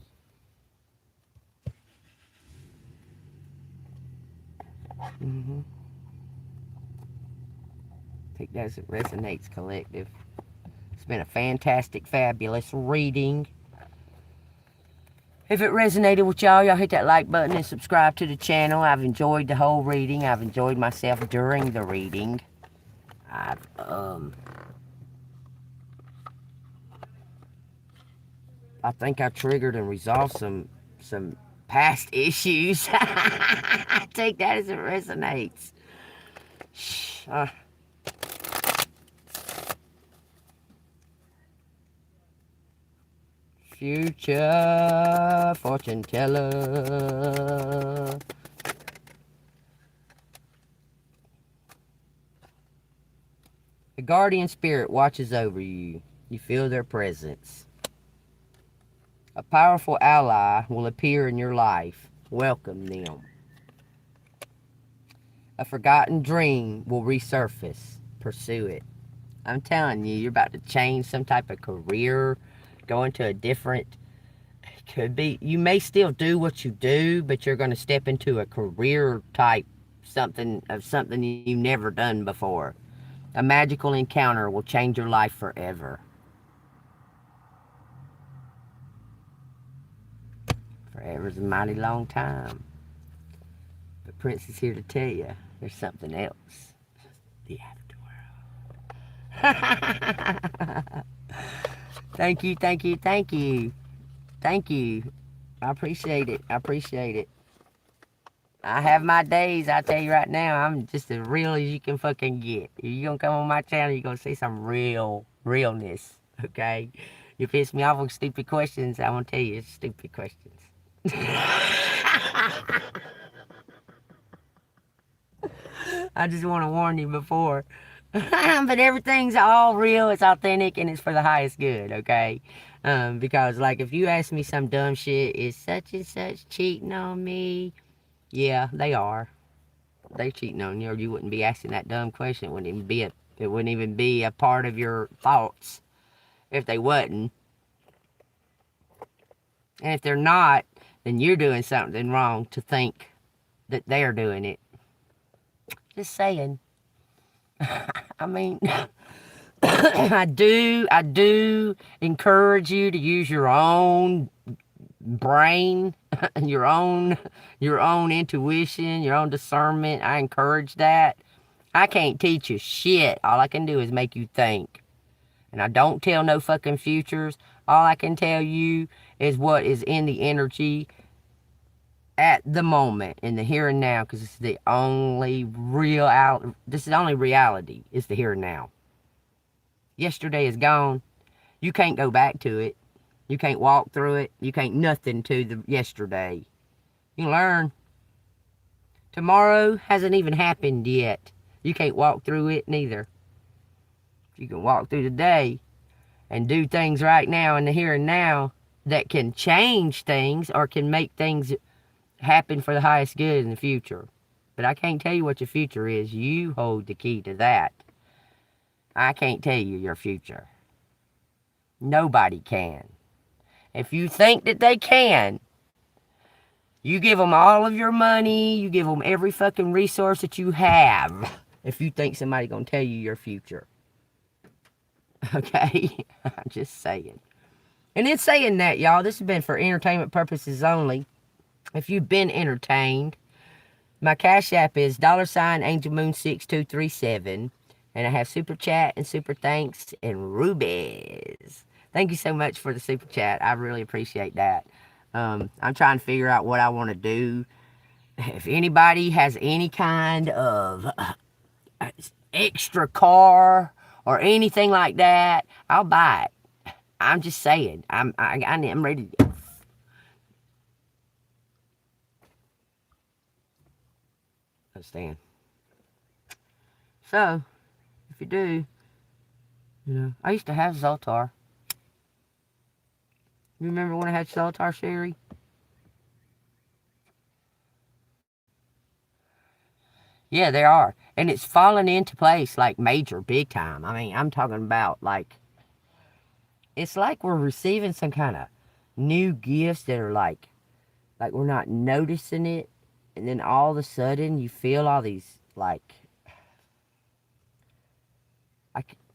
Take that as it resonates, collective. It's been a fantastic, fabulous reading. If it resonated with y'all hit that like button and subscribe to the channel. I've enjoyed the whole reading. I've enjoyed myself during the reading. I think I triggered and resolved some past issues. Take that as it resonates. Future fortune teller. The guardian spirit watches over you. You feel their presence. A powerful ally will appear in your life. Welcome them. A forgotten dream will resurface. Pursue it. I'm telling you, you're about to change some type of career, go into a different, could be, you may still do what you do, but you're going to step into a career type something you've never done before. A magical encounter will change your life forever. Forever's a mighty long time. But Prince is here to tell you there's something else. The afterworld. Thank you, thank you, thank you. Thank you. I appreciate it. I appreciate it. I have my days, I tell you right now, I'm just as real as you can fucking get. If you gonna come on my channel, you're gonna see some realness, okay? You piss me off with stupid questions, I'm gonna tell you it's stupid questions. I just want to warn you before. But everything's all real, it's authentic, and it's for the highest good, okay? Because, like, if you ask me some dumb shit, is such and such cheating on me? Yeah, they are. They're cheating on you, or you wouldn't be asking that dumb question. It wouldn't even be a part of your thoughts if they wasn't. And if they're not, then you're doing something wrong to think that they're doing it. Just saying. I mean, I do encourage you to use your own brain, your own intuition, your own discernment. I encourage that. I can't teach you shit. All I can do is make you think. And I don't tell no fucking futures. All I can tell you is what is in the energy at the moment, in the here and now, because it's the only this is the only reality. It's the here and now. Yesterday is gone. You can't go back to it. You can't walk through it. You can't nothing to the yesterday. You learn. Tomorrow hasn't even happened yet. You can't walk through it neither. You can walk through the day and do things right now in the here and now that can change things or can make things happen for the highest good in the future. But I can't tell you what your future is. You hold the key to that. I can't tell you your future. Nobody can. If you think that they can, you give them all of your money, you give them every fucking resource that you have, if you think somebody's gonna tell you your future. Okay? I'm just saying. And in saying that, y'all, this has been for entertainment purposes only. If you've been entertained, my Cash App is $AngelMoon6237. And I have Super Chat and Super Thanks and Rubies. Thank you so much for the Super Chat. I really appreciate that. I'm trying to figure out what I want to do. If anybody has any kind of extra car or anything like that, I'll buy it. I'm just saying. I'm ready to understand. So, if you do, I used to have Zoltar. You remember when I had Zoltar, Sherry? Yeah, they are. And it's fallen into place like major, big time. I mean, I'm talking about like, it's like we're receiving some kind of new gifts that are like we're not noticing it. And then all of a sudden you feel all these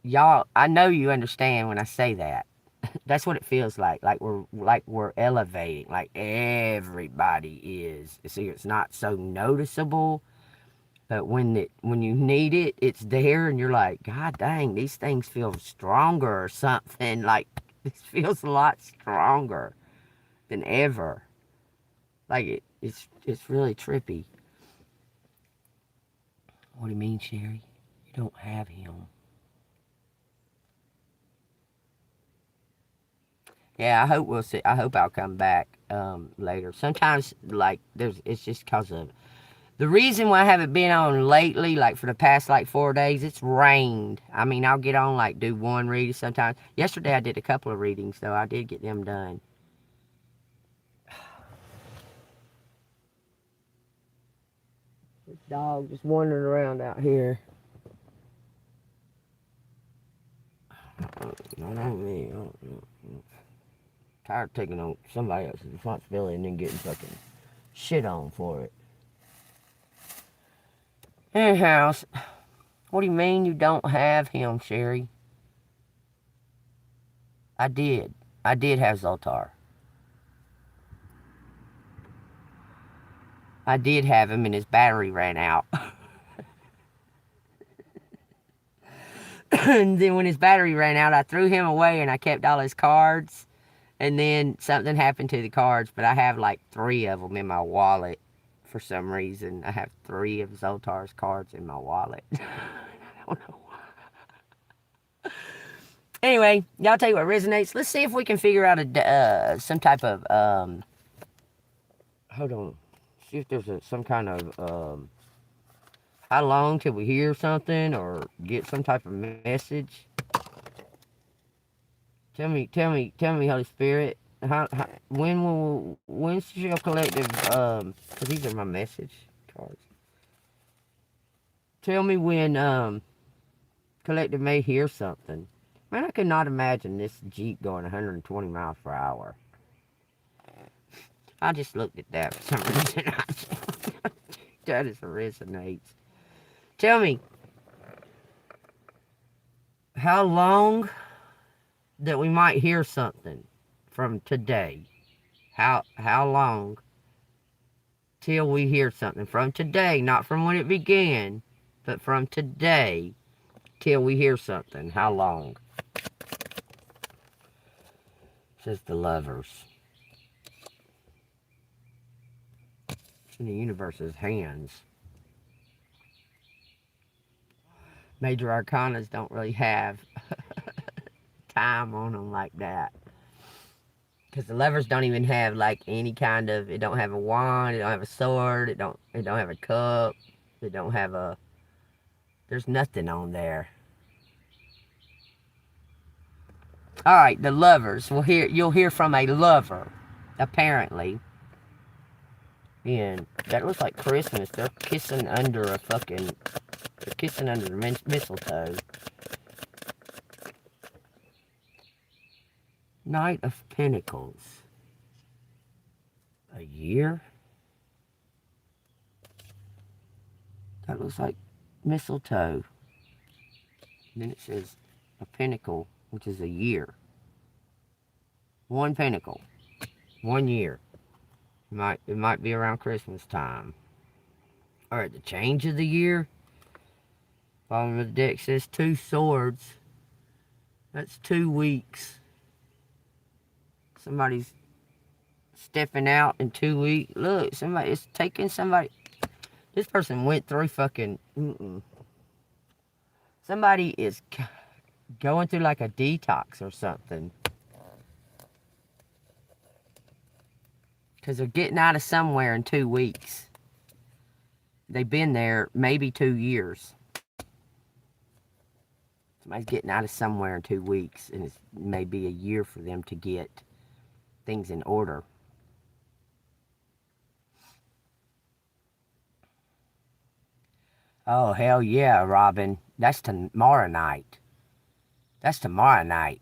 y'all, I know you understand when I say that. That's what it feels like. Like we're elevating. Like everybody is. See, it's not so noticeable, but when you need it, it's there, and you're like, God dang, these things feel stronger or something. Like this feels a lot stronger than ever. Like it's really trippy. What do you mean, Sherry? You don't have him. Yeah, I hope we'll see. I hope I'll come back later. Sometimes, like, it's just because of the reason why I haven't been on lately, like for the past 4 days. It's rained. I mean, I'll get on do one reading sometimes. Yesterday I did a couple of readings, though. I did get them done. This dog just wandering around out here. Not on me. Tired of taking on somebody else's responsibility and then getting fucking shit on for it. Anyhow, what do you mean you don't have him, Sherry? I did. I did have Zoltar. I did have him and his battery ran out. And then when his battery ran out, I threw him away and I kept all his cards. And then something happened to the cards, but I have like 3 of them in my wallet for some reason. I have 3 of Zoltar's cards in my wallet. I don't know why. Anyway, y'all tell you what resonates. Let's see if we can figure out some type of hold on. See if there's some kind of how long till we hear something or get some type of message. Tell me, Holy Spirit. When shall collective, because these are my message cards. Tell me when, collective may hear something. Man, I could not imagine this Jeep going 120 miles per hour. I just looked at that for some reason. That just resonates. Tell me, how long that we might hear something from today? How long till we hear something from today? Not from when it began, but from today till we hear something. How long? It says the Lovers. It's in the universe's hands. Major arcanas don't really have time on them like that. Because the Lovers don't even have like any kind of, it don't have a wand, it don't have a sword, it don't have a cup, it don't have a, there's nothing on there. Alright, the Lovers. You'll hear from a lover, apparently. And that looks like Christmas. They're kissing under a fucking, they're kissing under the mistletoe. Knight of Pentacles. A year? That looks like mistletoe. And then it says a pentacle, which is a year. 1 pentacle. 1 year. It might be around Christmas time. Alright, the change of the year. Bottom of the deck says 2 swords. That's 2 weeks. Somebody's stepping out in 2 weeks. Look, it's taking somebody. This person went through fucking. Somebody is going through like a detox or something. Because they're getting out of somewhere in 2 weeks. They've been there maybe 2 years. Somebody's getting out of somewhere in 2 weeks. And it may be a year for them to get things in order. Oh, hell yeah, Robin. That's tomorrow night. That's tomorrow night.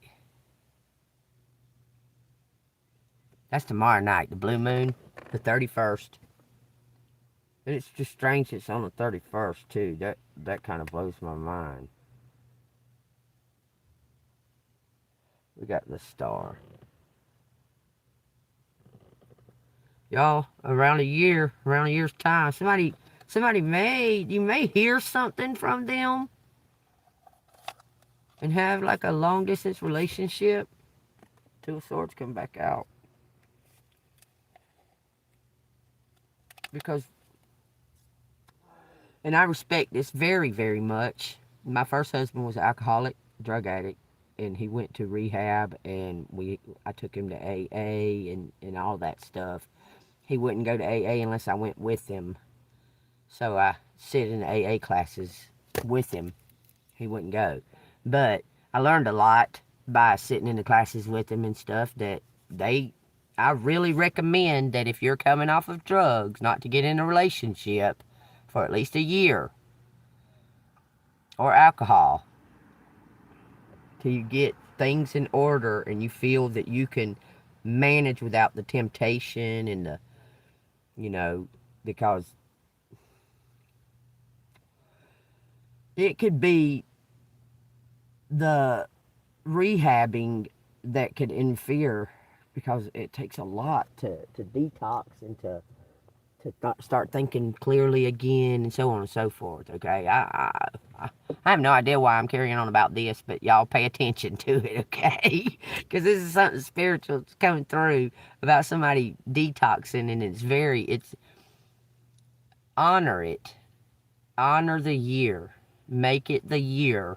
That's tomorrow night, the blue moon, the 31st. And it's just strange it's on the 31st, too. That kind of blows my mind. We got the star. Y'all, around a year's time, you may hear something from them and have like a long distance relationship. 2 of Swords come back out. Because, and I respect this very, very much. My first husband was an alcoholic, drug addict, and he went to rehab, and I took him to AA and all that stuff. He wouldn't go to AA unless I went with him. So I sit in the AA classes with him. He wouldn't go. But I learned a lot by sitting in the classes with him and stuff that I really recommend that if you're coming off of drugs, not to get in a relationship for at least a year. Or alcohol. Till you get things in order and you feel that you can manage without the temptation and the, because it could be the rehabbing that could interfere, because it takes a lot to detox and to to start thinking clearly again, and so on and so forth. Okay, I have no idea why I'm carrying on about this, but y'all pay attention to it, okay? Because this is something spiritual that's coming through about somebody detoxing, and it's honor it, honor the year, make it the year,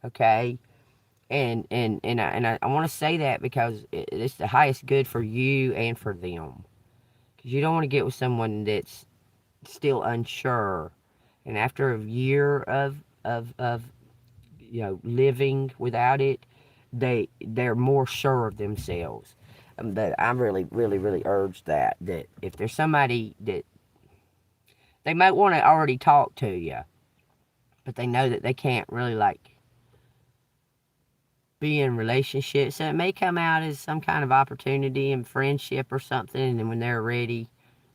okay? And I want to say that because it's the highest good for you and for them. Because you don't want to get with someone that's still unsure, and after a year of living without it, they're more sure of themselves. That I really urge that if there's somebody that they might want to already talk to you, but they know that they can't really be in relationships, so it may come out as some kind of opportunity and friendship or something, and when they're ready,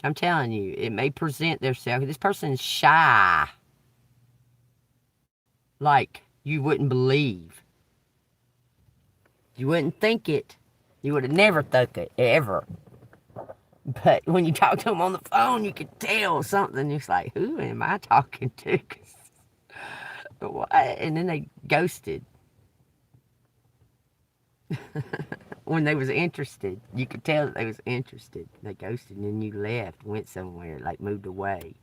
I'm telling you, it may present themselves. This person's shy, like you wouldn't believe. You wouldn't think it. You would have never thought it, ever. But when you talk to them on the phone, you could tell something. It's like, who am I talking to? What? And then they ghosted. When they was interested, you could tell that they was interested. They ghosted, and then you left, went somewhere, like moved away.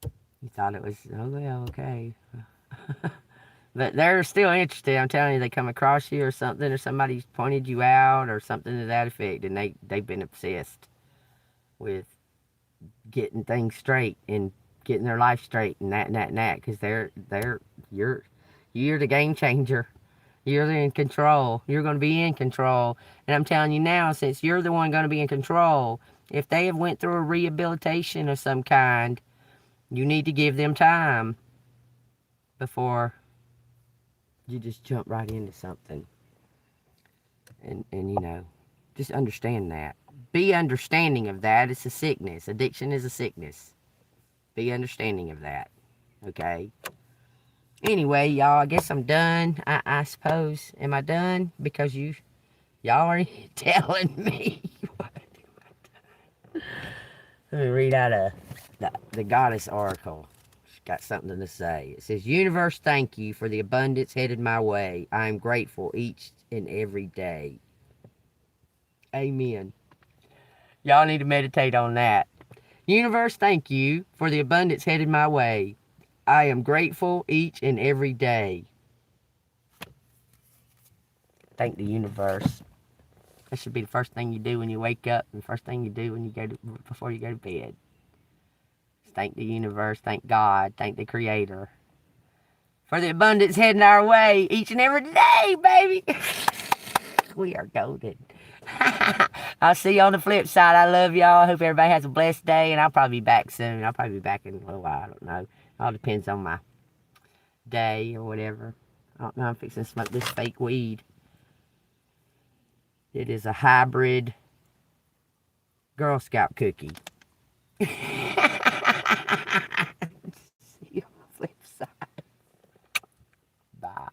You thought it was, oh well, okay. But they're still interested. I'm telling you, they come across you or something, or somebody's pointed you out or something to that effect, and they've been obsessed with getting things straight and getting their life straight and that, because you're the game changer. You're in control. You're going to be in control. And I'm telling you now, since you're the one going to be in control, if they have went through a rehabilitation of some kind, you need to give them time before you just jump right into something. And just understand that. Be understanding of that. It's a sickness. Addiction is a sickness. Be understanding of that. Okay? Anyway, y'all, I guess I'm done. I suppose. Am I done? Because y'all are telling me. Let me read out the Goddess Oracle. She's got something to say. It says, Universe, thank you for the abundance headed my way. I am grateful each and every day. Amen. Y'all need to meditate on that. Universe, thank you for the abundance headed my way. I am grateful each and every day. Thank the universe. That should be the first thing you do when you wake up, and the first thing you do when before you go to bed. Thank the universe, thank God, thank the Creator for the abundance heading our way each and every day, baby. We are golden. I'll see you on the flip side. I love y'all. I hope everybody has a blessed day, and I'll probably be back soon. I'll probably be back in a little while. I don't know. All depends on my day or whatever. I don't know. I'm fixing to smoke this fake weed. It is a hybrid Girl Scout cookie. See you on the flip side. Bye.